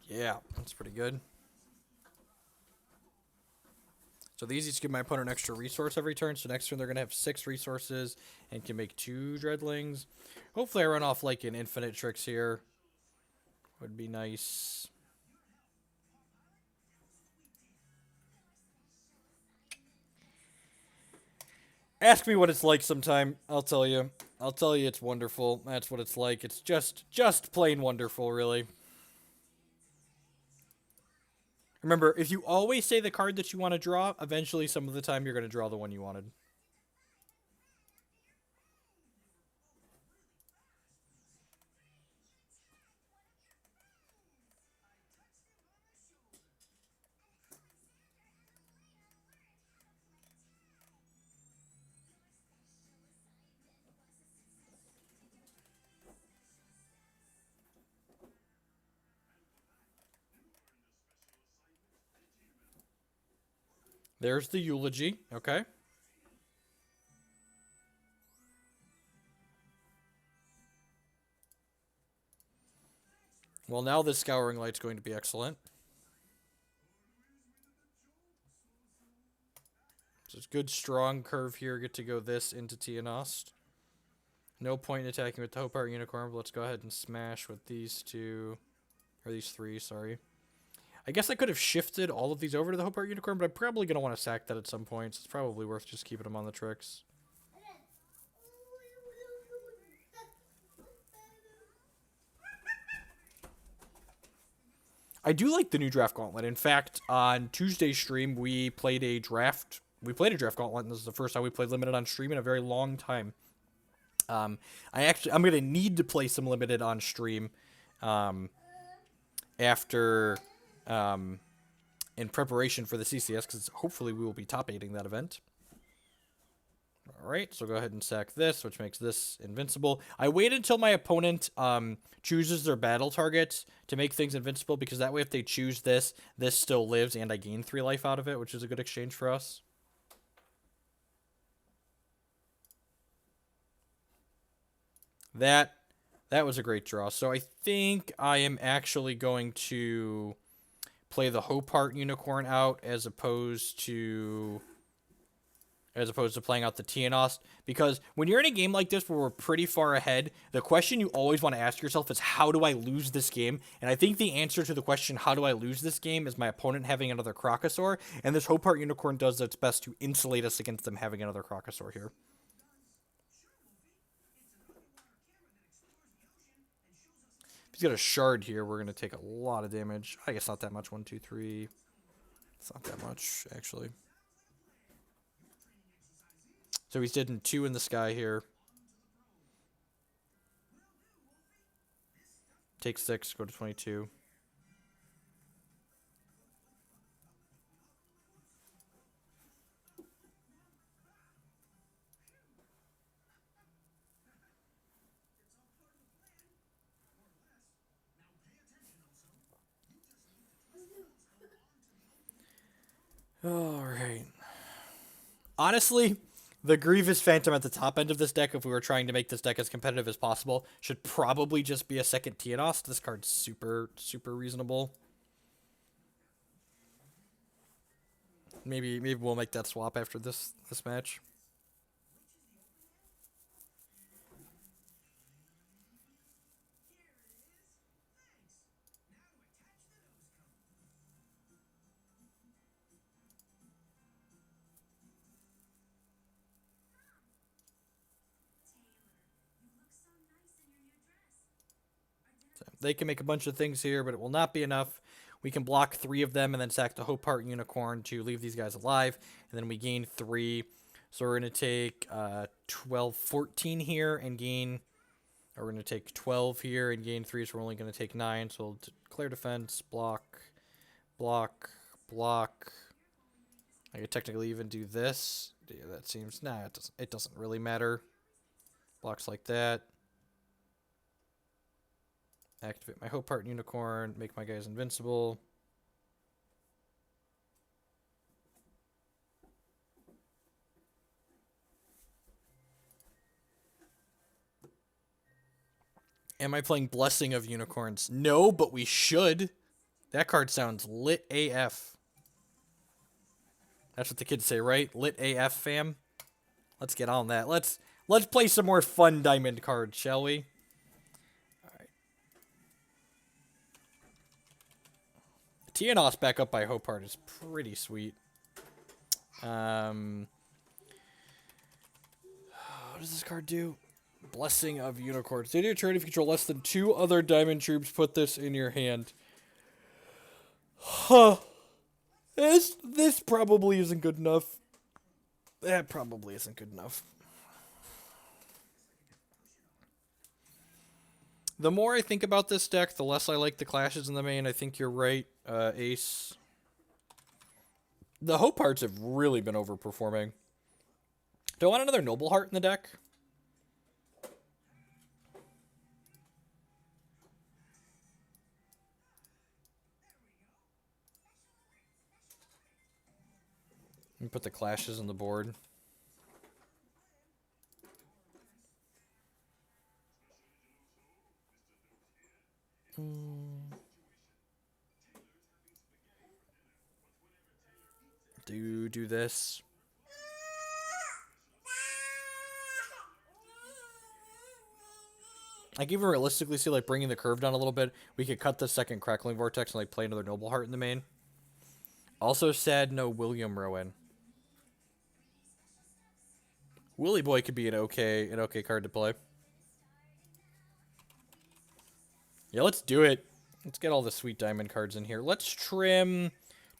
Yeah, that's pretty good. So the easiest give my opponent an extra resource every turn. So next turn they're going to have 6 resources and can make 2 Dreadlings. Hopefully I run off like an Infinite Tricks here. Would be nice. Ask me what it's like sometime. I'll tell you. I'll tell you it's wonderful. That's what it's like. It's just plain wonderful, really. Remember, if you always say the card that you want to draw, eventually some of the time you're going to draw the one you wanted. There's the Eulogy, okay. Well, now this Scouring Light's going to be excellent. So it's good, strong curve here. Get to go this into Tianost. No point in attacking with the Hope Heart Unicorn, but let's go ahead and smash with these 2. Or these 3, sorry. I guess I could have shifted all of these over to the Hope Heart Unicorn, but I'm probably going to want to sack that at some point. So it's probably worth just keeping them on the tricks. I do like the new draft gauntlet. In fact, on Tuesday's stream, we played a draft. We played a draft gauntlet, and this is the first time we played limited on stream in a very long time. I'm gonna need to play some limited on stream, after, in preparation for the CCS, because hopefully we will be top 8ing that event. Alright, so go ahead and sack this, which makes this invincible. I wait until my opponent chooses their battle targets to make things invincible, because that way if they choose this, this still lives, and I gain 3 life out of it, which is a good exchange for us. That was a great draw. So I think I am actually going to play the Hopart Unicorn out as opposed to playing out the Tienost, because when you're in a game like this where we're pretty far ahead, the question you always want to ask yourself is, how do I lose this game? And I think the answer to the question, how do I lose this game, is my opponent having another Crocosaur, and this Hopart Unicorn does its best to insulate us against them having another Crocosaur here. If he's got a shard here, we're going to take a lot of damage. I guess not that much. 1, 2, 3. It's not that much, actually. So he's hitting 2 in the sky here. Take 6, go to 22. Alright. Honestly, the Grievous Phantom at the top end of this deck, if we were trying to make this deck as competitive as possible, should probably just be a second Tienost. This card's super, super reasonable. Maybe we'll make that swap after this match. They can make a bunch of things here, but it will not be enough. We can block 3 of them and then sack the Hopart Unicorn to leave these guys alive. And then we gain 3. So we're going to take 12, 14 here and gain... Or we're going to take 12 here and gain 3, so we're only going to take 9. So we'll declare defense, block, block, block. I could technically even do this. Yeah, that seems... Nah, it doesn't really matter. Blocks like that. Activate my Hopart Unicorn, make my guys invincible. Am I playing Blessing of Unicorns? No, but we should. That card sounds lit AF. That's what the kids say, right? Lit AF, fam. Let's get on that. Let's play some more fun diamond cards, shall we? Tienost back up by Hopart is pretty sweet. What does this card do? Blessing of Unicorns. During your turn, if you control less than 2 other diamond troops, put this in your hand. Huh. This probably isn't good enough. That probably isn't good enough. The more I think about this deck, the less I like the clashes in the main. I think you're right, Ace. The Hoparts have really been overperforming. Do I want another Noble Heart in the deck? Let me put the clashes on the board. Do this. I can even realistically see, like, bringing the curve down a little bit. We could cut the second Crackling Vortex and, like, play another Noble Heart in the main. Also sad no William Rowan. Willy Boy could be an okay card to play. Yeah, let's do it. Let's get all the sweet diamond cards in here. Let's trim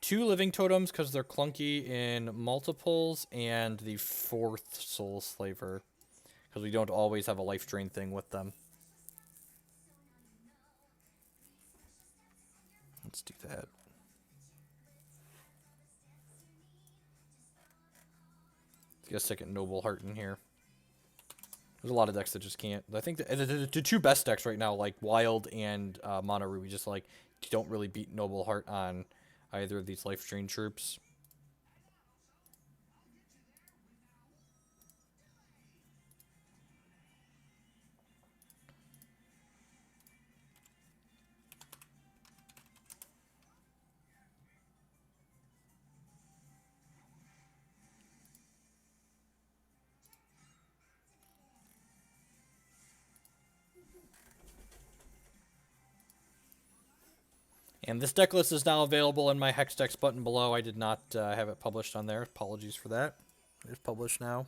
2 living totems because they're clunky in multiples, and the 4th soul slaver because we don't always have a life drain thing with them. Let's do that. Let's get a second Noble Heart in here. There's a lot of decks that just can't. I think the 2 best decks right now, like Wild and Mono Ruby, just like don't really beat Noble Heart on either of these life drain troops. And this deck list is now available in my Hex Decks button below. I did not have it published on there. Apologies for that. It's published now.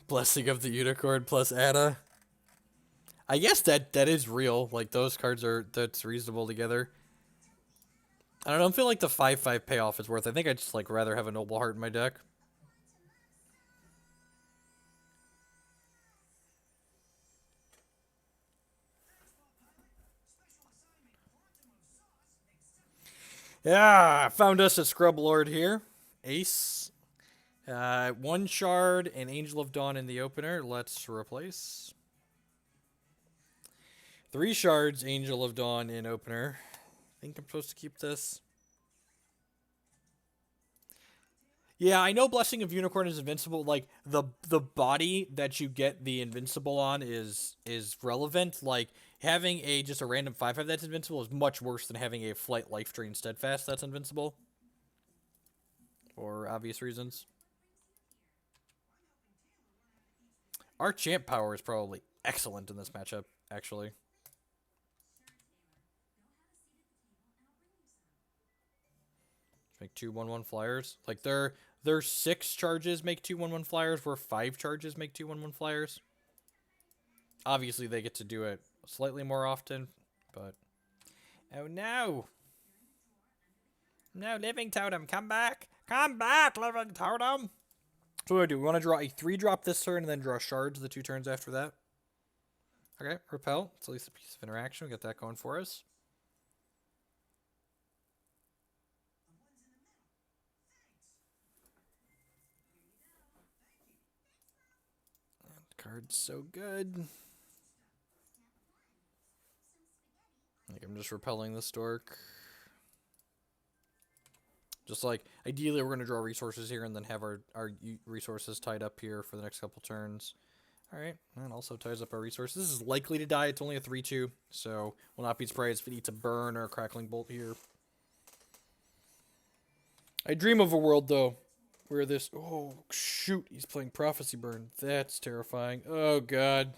Blessing of the Unicorn plus Ada. I guess that is real. Like, those cards that's reasonable together. I don't feel like the 5/5 payoff is worth. I think I'd just like rather have a Noble Heart in my deck. Yeah, found us a Scrub Lord here. Ace. 1 shard and Angel of Dawn in the opener. Let's replace. 3 shards, Angel of Dawn in opener. I think I'm supposed to keep this. Yeah, I know Blessing of Unicorn is invincible. Like, the body that you get the invincible on is relevant. Like, having just a random 5/5 that's invincible is much worse than having a Flight, Life Drain, Steadfast that's invincible. For obvious reasons. Our champ power is probably excellent in this matchup, actually. Make 2 1/1 flyers. Like, their 6 charges make 2 1/1 flyers, where 5 charges make 2 1/1 flyers. Obviously, they get to do it slightly more often, but... Oh, no! No, Living Totem, come back! Come back, Living Totem! So what do we do? We want to draw a 3-drop this turn and then draw shards the 2 turns after that. Okay, Repel. It's at least a piece of interaction. We got that going for us. Card's so good. Like, I'm just repelling the Stork. Just like, ideally we're going to draw resources here and then have our resources tied up here for the next couple turns. Alright, and also ties up our resources. This is likely to die. It's only a 3/2, so will not be surprised if it eats a burn or a crackling bolt here. I dream of a world, though, where this... Oh, shoot, he's playing Prophecy Burn. That's terrifying. Oh, God.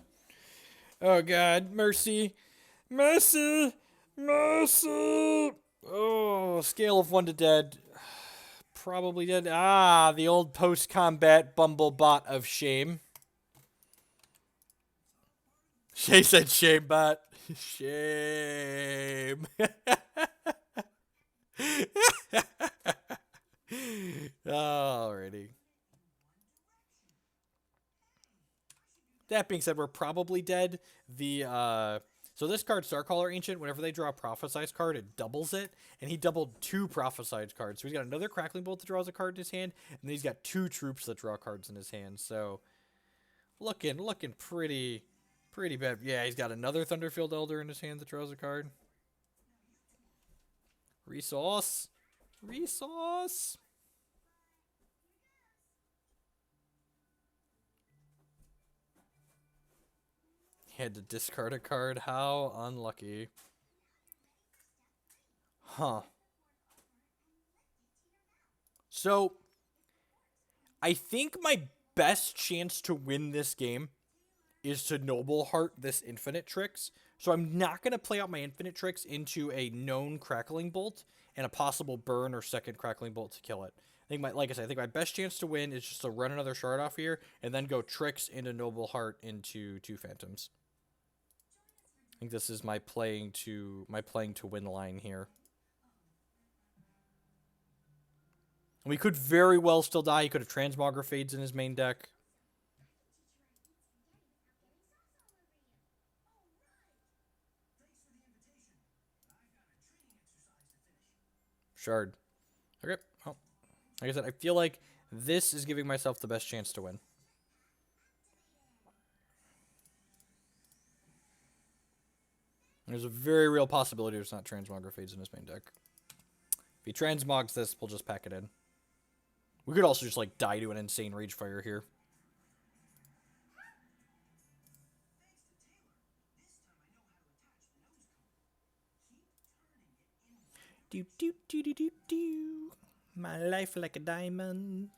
Oh, God. Mercy. Mercy. Mercy. Oh, scale of 1 to dead. Probably dead. Ah, the old post-combat Bumblebot of shame. Shay said shame bot. Shame. Alrighty. That being said, we're probably dead. So this card, Starcaller Ancient, whenever they draw a Prophesize card, it doubles it. And he doubled 2 Prophesize cards. So he's got another Crackling Bolt that draws a card in his hand. And then he's got 2 troops that draw cards in his hand. So looking pretty bad. Yeah, he's got another Thunderfield Elder in his hand that draws a card. Resource. Resource. He had to discard a card. How unlucky. Huh. So, I think my best chance to win this game is to Noble Heart this Infinite Tricks. So I'm not going to play out my Infinite Tricks into a known Crackling Bolt, and a possible burn or second Crackling Bolt to kill it. I think like I said, I think my best chance to win is just to run another shard off here and then go Tricks into Noble Heart into 2 Phantoms. I think this is my playing to win line here. And we could very well still die. He could have Transmogre Fades in his main deck. Shard. Okay. Well, like I said, I feel like this is giving myself the best chance to win. There's a very real possibility there's not Transmogre Fades in his main deck. If he Transmogs this, we'll just pack it in. We could also just, like, die to an insane Rage Fire here. Do do do do do do. My life like a diamond.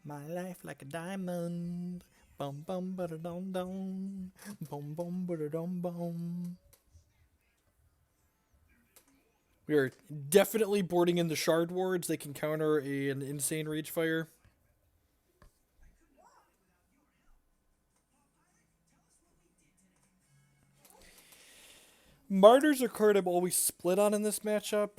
My life like a diamond. Bum bum ba da dum dum. Bum bum ba da dum bum. We are definitely boarding in the Shard Wards. They can counter an insane Rage Fire. Martyr's a card I'm always split on in this matchup.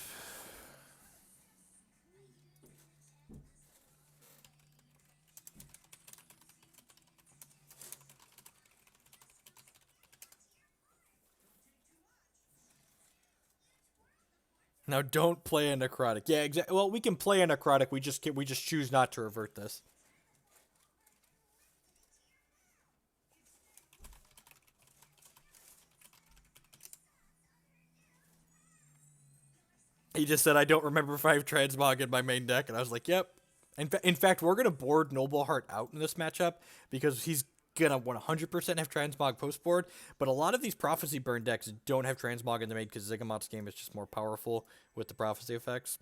Now don't play a Necrotic. Yeah, exactly. Well, we can play a Necrotic. We just choose not to revert this. He just said, I don't remember if I have Transmog in my main deck. And I was like, yep. In fact, we're going to board Noble Heart out in this matchup because he's going to 100% have Transmog post board. But a lot of these Prophecy Burn decks don't have Transmog in the main because Zigamot's game is just more powerful with the Prophecy effects.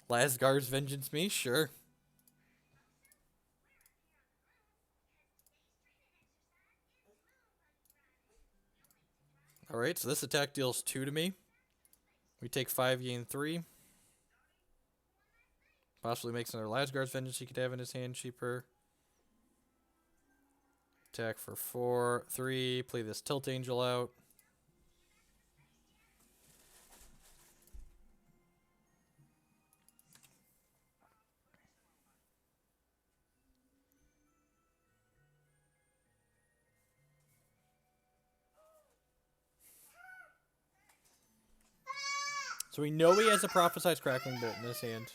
Lasgar's Vengeance me? Sure. Alright, so this attack deals 2 to me. We take 5, gain 3. Possibly makes another Lasgar's Vengeance he could have in his hand cheaper. Attack for 4, 3. Play this Tilt Angel out. So we know he has a Prophesized Crackling Bolt in his hand.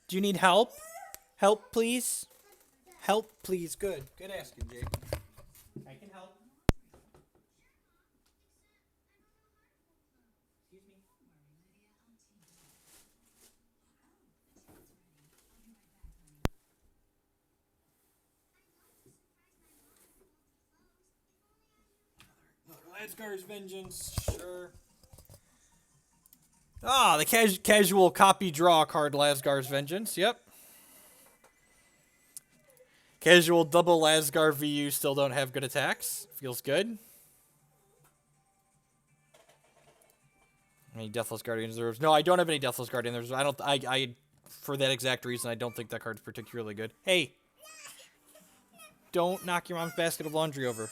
Do you need help? Help, please? Help, please. Good. Good asking, Jake. I can help. Excuse me. Lasgar's Vengeance. Sure. Ah, the casual copy draw card, Lasgar's Vengeance. Yep. Casual double Lasgar VU still don't have good attacks. Feels good. Any Deathless Guardian Reserves? No, I don't have any Deathless Guardian Reserves. I for that exact reason, I don't think that card's particularly good. Hey. Don't knock your mom's basket of laundry over.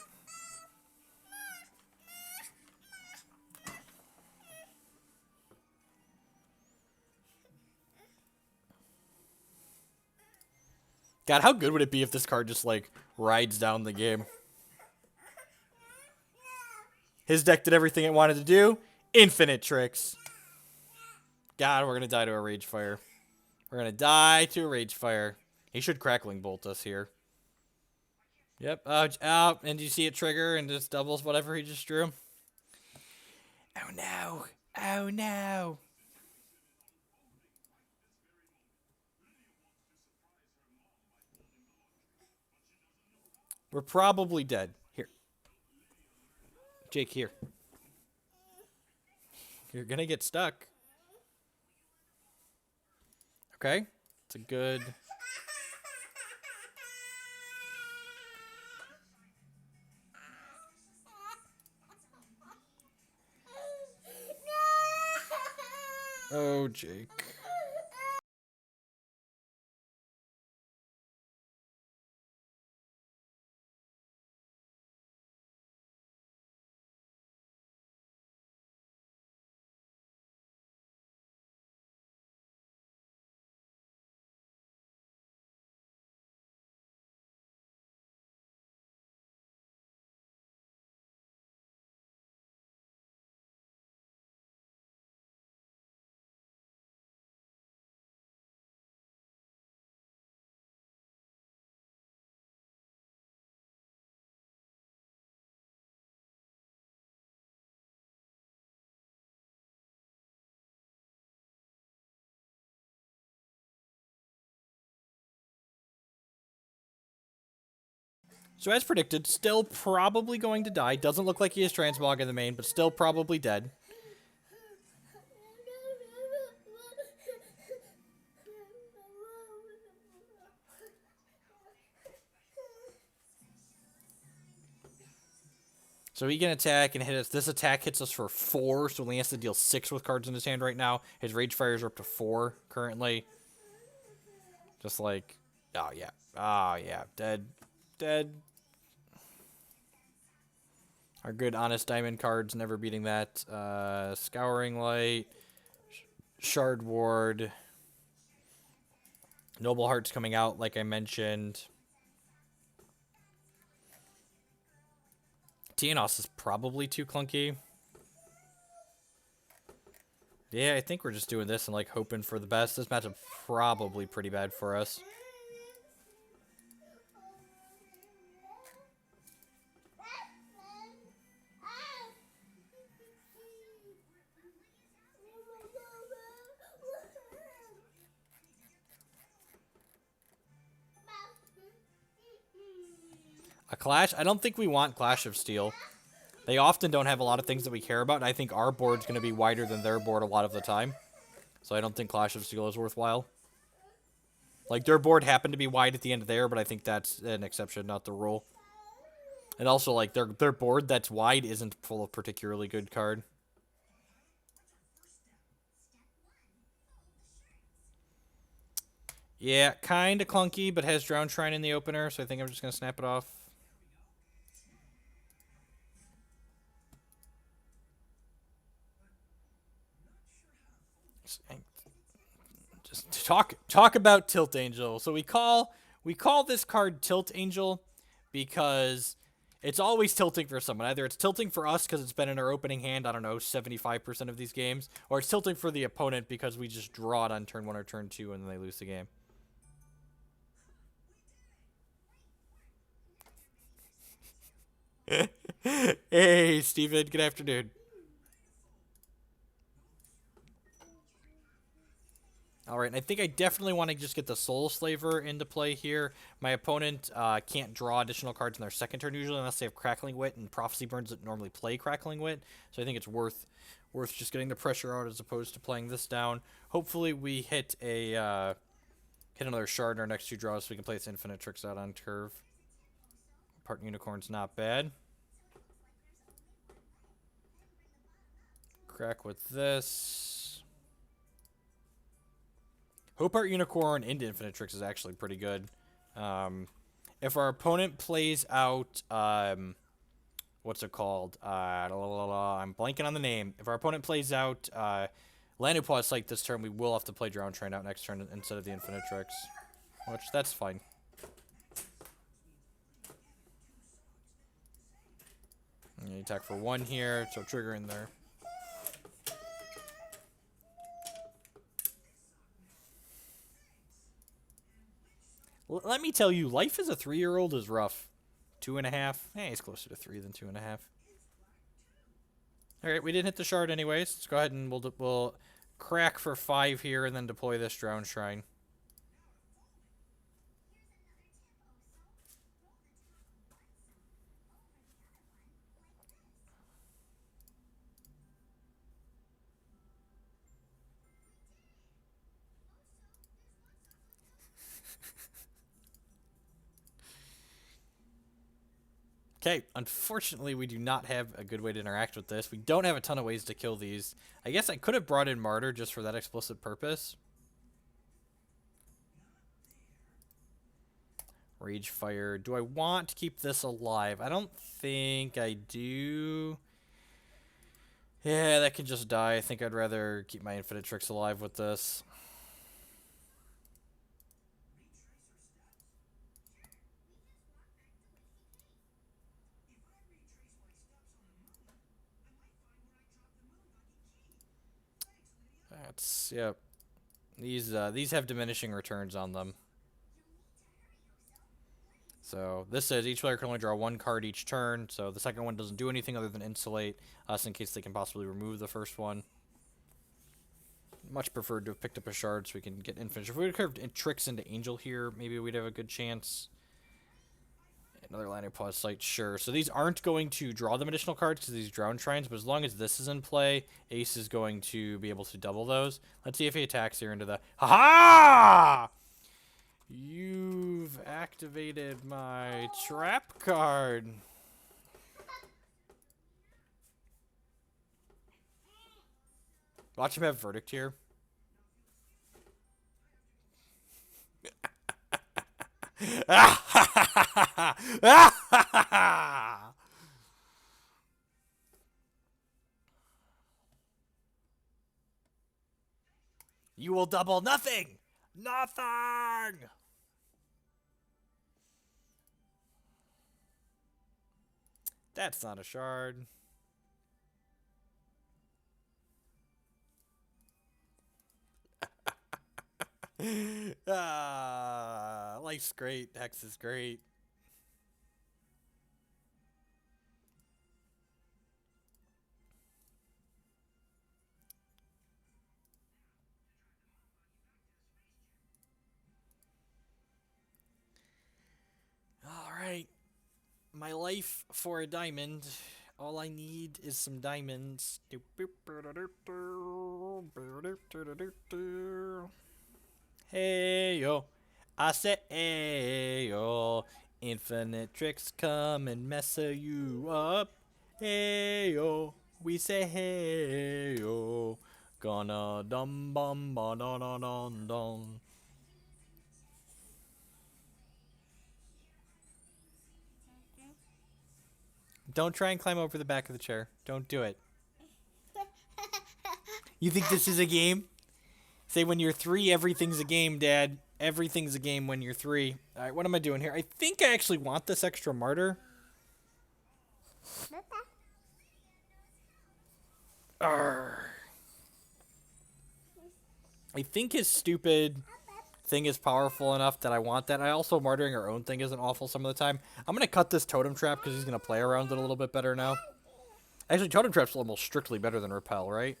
God, how good would it be if this card just, like, rides down the game? His deck did everything it wanted to do. Infinite Tricks. God, we're going to die to a Rage Fire. We're going to die to a Rage Fire. He should Crackling Bolt us here. Yep. Out. And you see it trigger and just doubles whatever he just drew. Oh, no. Oh, no. We're probably dead. Here. Jake, here. You're gonna get stuck. Okay. It's a good... Oh, Jake. So as predicted, still probably going to die. Doesn't look like he has transmog in the main, but still probably dead. So he can attack and hit us. This attack hits us for 4, so he has to deal 6 with cards in his hand right now. His Rage Fires are up to 4 currently. Just like... Oh, yeah. Oh, yeah. Dead. Dead. Our good Honest Diamond cards, never beating that. Scouring Light. Shard Ward. Noble Heart's coming out, like I mentioned. Tienos is probably too clunky. Yeah, I think we're just doing this and, like, hoping for the best. This matchup probably pretty bad for us. A Clash? I don't think we want Clash of Steel. They often don't have a lot of things that we care about, and I think our board's going to be wider than their board a lot of the time. So I don't think Clash of Steel is worthwhile. Like, their board happened to be wide at the end of there, but I think that's an exception, not the rule. And also, like, their board that's wide isn't full of particularly good card. Yeah, kind of clunky, but has Drown Shrine in the opener, so I think I'm just going to snap it off. Just talk about Tilt Angel. So we call this card Tilt Angel because it's always tilting for someone. Either it's tilting for us because it's been in our opening hand, I don't know, 75% of these games, or it's tilting for the opponent because we just draw it on turn 1 or turn 2 and then they lose the game. Hey, Steven, good afternoon. Alright, and I think I definitely want to just get the Soul Slaver into play here. My opponent can't draw additional cards in their second turn usually unless they have Crackling Wit, and Prophecy Burns that normally play Crackling Wit. So I think it's worth just getting the pressure out as opposed to playing this down. Hopefully we hit another shard in our next 2 draws so we can play this Infinite Tricks out on curve. Part Unicorn's not bad. Crack with this. Hopart Unicorn into Infinite Tricks is actually pretty good. If our opponent plays out, what's it called? I'm blanking on the name. If our opponent plays out Lanupaw's Sight this turn, we will have to play Drown Train out next turn instead of the Infinite Tricks. Which, that's fine. And you attack for 1 here, so trigger in there. Let me tell you, life as a 3-year-old is rough. 2.5. Hey, it's closer to 3 than 2.5. Alright, we didn't hit the shard anyways. Let's go ahead and we'll crack for 5 here and then deploy this Drown Shrine. Okay, unfortunately, we do not have a good way to interact with this. We don't have a ton of ways to kill these. I guess I could have brought in Martyr just for that explicit purpose. Rage Fire. Do I want to keep this alive? I don't think I do. Yeah, that can just die. I think I'd rather keep my Infinite Tricks alive with this. That's, yep. These have diminishing returns on them. So this says each player can only draw one card each turn. So the second one doesn't do anything other than insulate us in case they can possibly remove the first one. Much preferred to have picked up a shard so we can get infinite. If we would have curved tricks into Angel here, maybe we'd have a good chance. Another line of pause sight, sure. So these aren't going to draw them additional cards because these drown shrines, but as long as this is in play, Ace is going to be able to double those. Let's see if he attacks here into the... Ha-ha! You've activated my trap card. Watch him have Verdict here. You will double nothing! Nothing! That's not a shard. Life's great. Hex is great. Alright. My life for a diamond. All I need is some diamonds. Hey yo. I said hey yo. Infinite tricks come and mess you up. Hey yo. We say hey yo. Gonna dum bum ba da da dum dum. Don't try and climb over the back of the chair. Don't do it. You think this is a game? Say when you're 3, everything's a game, Dad. Everything's a game when you're 3. Alright, what am I doing here? I think I actually want this extra martyr. Arrgh. I think his stupid thing is powerful enough that I want that. I also, martyring our own thing isn't awful some of the time. I'm going to cut this totem trap because he's going to play around it a little bit better now. Actually, totem trap's almost strictly better than repel, right?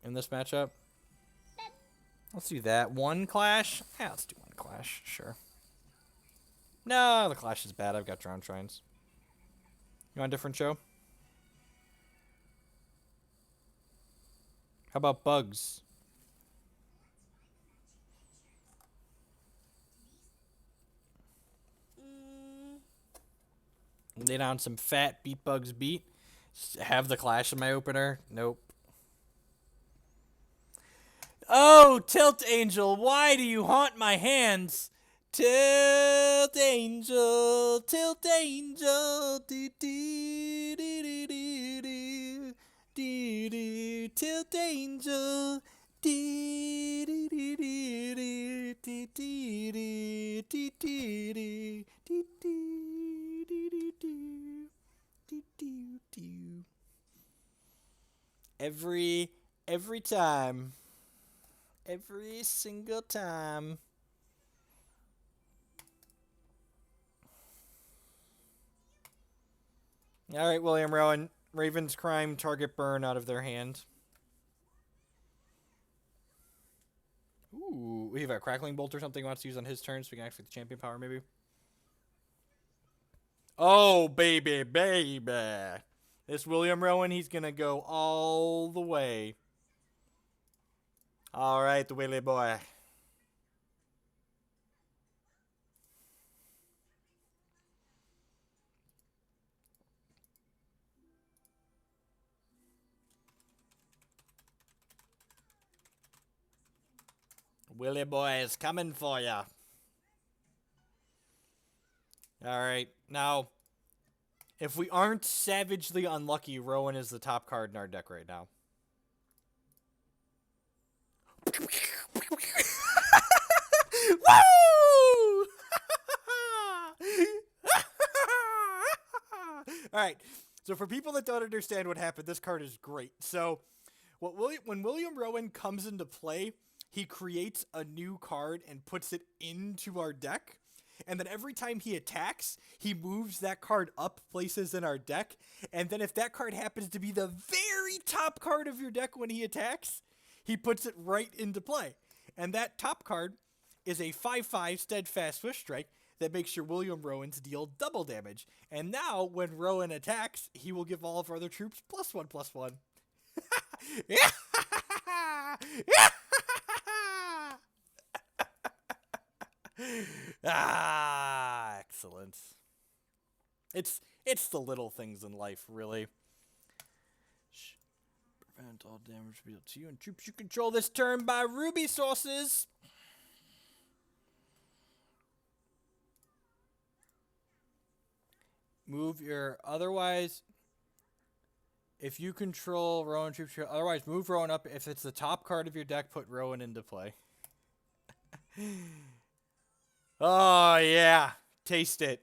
In this matchup. Let's do that. One clash? Yeah, let's do one clash. Sure. No, the clash is bad. I've got drown shrines. You want a different show? How about bugs? Lay down some fat beat bugs beat. Have the clash in my opener. Nope. Oh, Tilt Angel, why do you haunt my hands? Tilt Angel, Tilt Angel, do do do do do do do, Tilt Angel, do do do do do do do do do do. Every time. Every single time. Alright, William Rowan. Raven's Crime, target burn out of their hand. Ooh, we have a Crackling Bolt or something he wants to use on his turn so we can activate the champion power, maybe. Oh, baby, baby. This William Rowan, he's gonna go all the way. Alright, the Willy boy. Willie boy is coming for ya. Alright, now, if we aren't savagely unlucky, Rowan is the top card in our deck right now. Woo! Alright, so for people that don't understand what happened, this card is great. So, when William Rowan comes into play, he creates a new card and puts it into our deck. And then every time he attacks, he moves that card up places in our deck. And then if that card happens to be the very top card of your deck when he attacks, he puts it right into play. And that top card is a 5/5 Steadfast Swift Strike that makes your William Rowans deal double damage. And now, when Rowan attacks, he will give all of our other troops +1/+1. Excellent. It's the little things in life, really. Prevent all damage dealt to you and troops you control this turn by ruby sources. Move your otherwise. If you control Rowan troops, otherwise move Rowan up. If it's the top card of your deck, put Rowan into play. Oh, yeah. Taste it.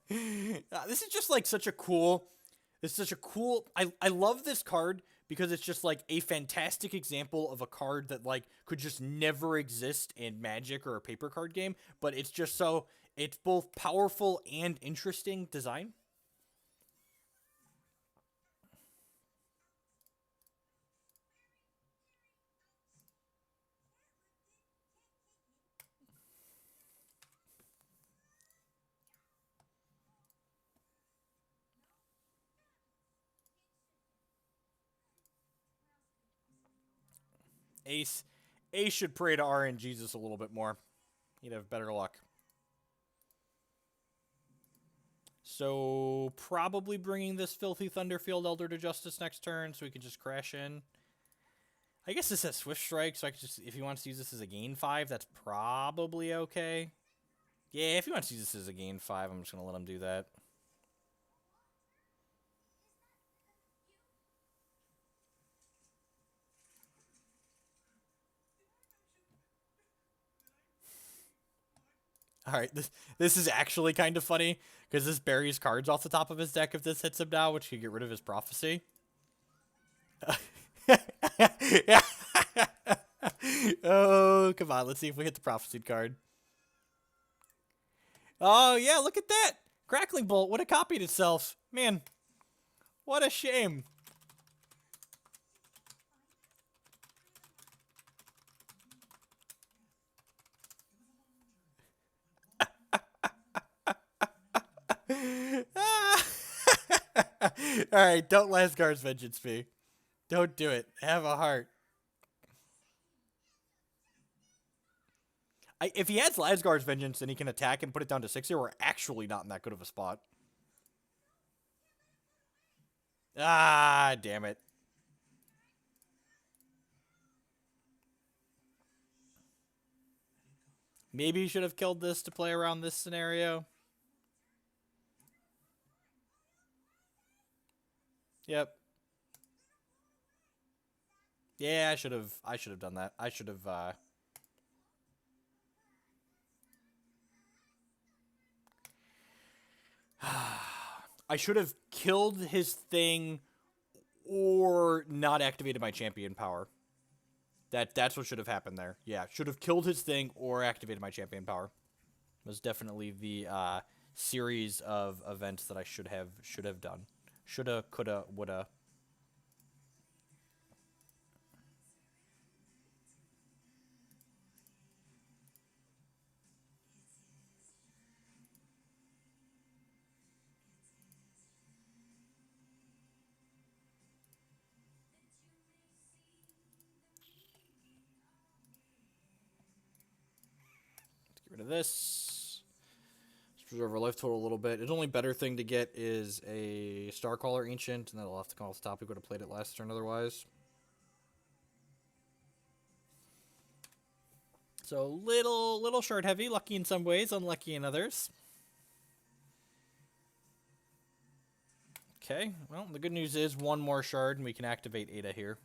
This is just like such a cool... I love this card because it's just like a fantastic example of a card that like could just never exist in Magic or a paper card game, but it's just so... It's both powerful and interesting design. Ace should pray to RNGesus a little bit more. He'd have better luck. So, probably bringing this Filthy Thunderfield Elder to Justice next turn so we can just crash in. I guess this has Swift Strike, so I could just, if he wants to use this as a gain 5, that's probably okay. Yeah, if he wants to use this as a gain 5, I'm just going to let him do that. Alright, this is actually kind of funny, because this buries cards off the top of his deck if this hits him now, which could get rid of his Prophecy. Oh, come on, let's see if we hit the Prophecy card. Oh, yeah, look at that! Crackling Bolt would have copied itself. Man, what a shame. Alright, don't Lasgar's Vengeance me. Don't do it. Have a heart. If he has Lasgar's Vengeance, then he can attack and put it down to 6 here. We're actually not in that good of a spot. Ah, damn it. Maybe you should have killed this to play around this scenario. Yep. Yeah, I should have done that. I should have I should have killed his thing or not activated my champion power. That's what should have happened there. Yeah, should have killed his thing or activated my champion power. It was definitely the series of events that I should have done. Shoulda, coulda, woulda. Let's get rid of this. Preserve our life total a little bit. Its only better thing to get is a Starcaller Ancient, and that'll have to come off the top. We would have played it last turn otherwise. So little shard heavy, lucky in some ways, unlucky in others. Okay, well, the good news is one more shard and we can activate Ada here.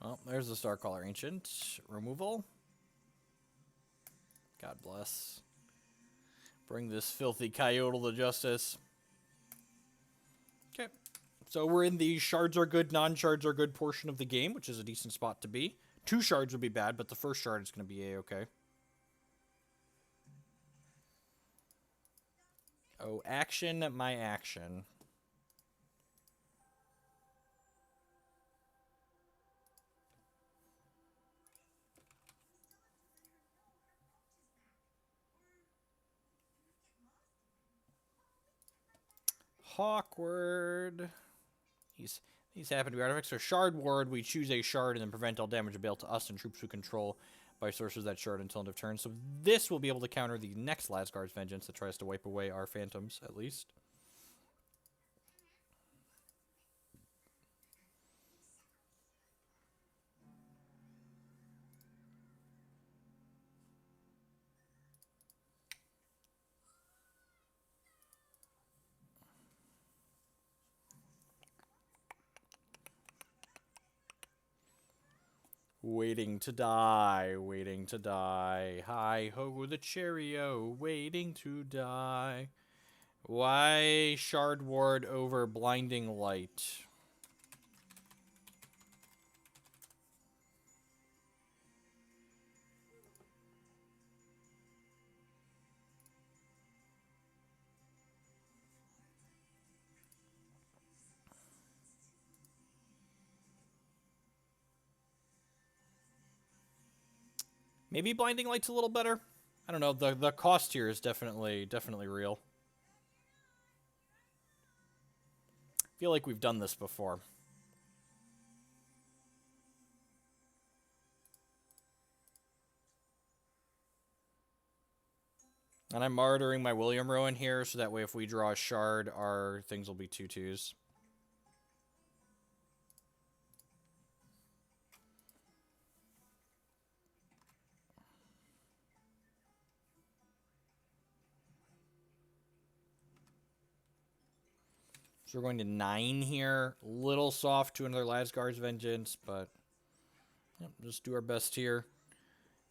Well, there's the Starcaller Ancient. Removal. God bless. Bring this filthy coyote to justice. Okay. So we're in the shards are good, non-shards are good portion of the game, which is a decent spot to be. 2 shards would be bad, but the first shard is going to be A-okay. Oh, action, my action. Awkward. These happen to be artifacts. So Shard Ward, we choose a shard and then prevent all damage available to us and troops we control by sources of that shard until end of turn. So this will be able to counter the next Lasgar's Vengeance that tries to wipe away our phantoms, at least. Waiting to die, waiting to die. Hi-ho, the Cheerio, waiting to die. Why Shard Ward over Blinding Light? Maybe Blinding Light's a little better. I don't know. The cost here is definitely real. I feel like we've done this before. And I'm martyring my William Rowan here, so that way if we draw a shard, our things will be 2/2s. So we're going to 9 here. Little soft to another Lasgar's Vengeance, but yep, just do our best here.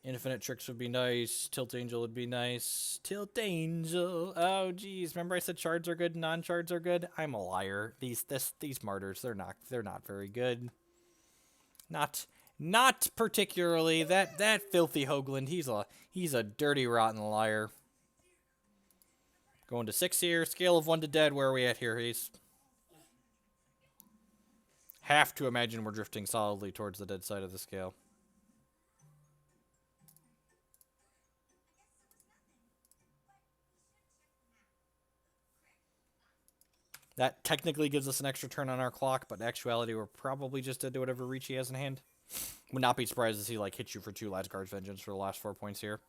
Infinite Tricks would be nice. Tilt Angel would be nice. Tilt Angel. Oh, geez. Remember I said shards are good, non-shards are good? I'm a liar. These martyrs, they're not very good. Not particularly. That filthy Hoagland, he's a dirty, rotten liar. Going to 6 here. Scale of 1 to dead. Where are we at here? He's have to imagine we're drifting solidly towards the dead side of the scale. That technically gives us an extra turn on our clock, but in actuality, we're probably just to do whatever reach he has in hand. Would not be surprised to see, like, hit you for 2 Lasgar's Vengeance for the last 4 points here.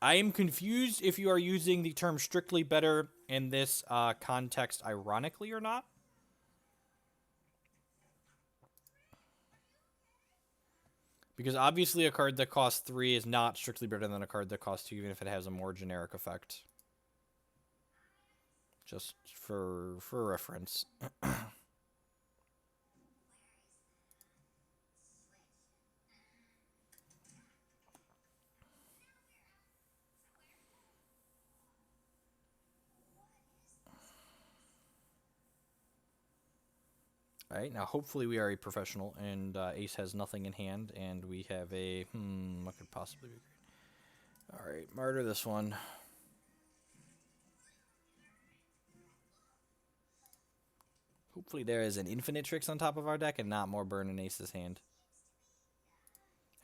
I am confused if you are using the term strictly better in this context ironically or not. Because obviously a card that costs 3 is not strictly better than a card that costs 2, even if it has a more generic effect. Just for reference. Alright, now hopefully we are a professional, and Ace has nothing in hand, and we have a... what could possibly be great? Alright, martyr this one. Hopefully there is an infinite tricks on top of our deck and not more burn in Ace's hand.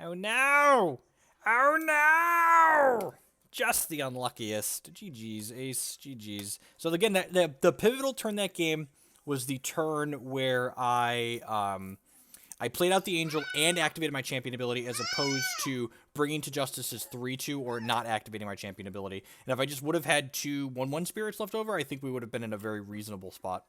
Oh no! Oh no! Just the unluckiest. GG's, Ace. GG's. So again, the pivotal turn that game was the turn where I played out the Angel and activated my Champion ability as opposed to bringing to Justice's 3-2 or not activating my Champion ability. And if I just would have had two 1/1 spirits left over, I think we would have been in a very reasonable spot.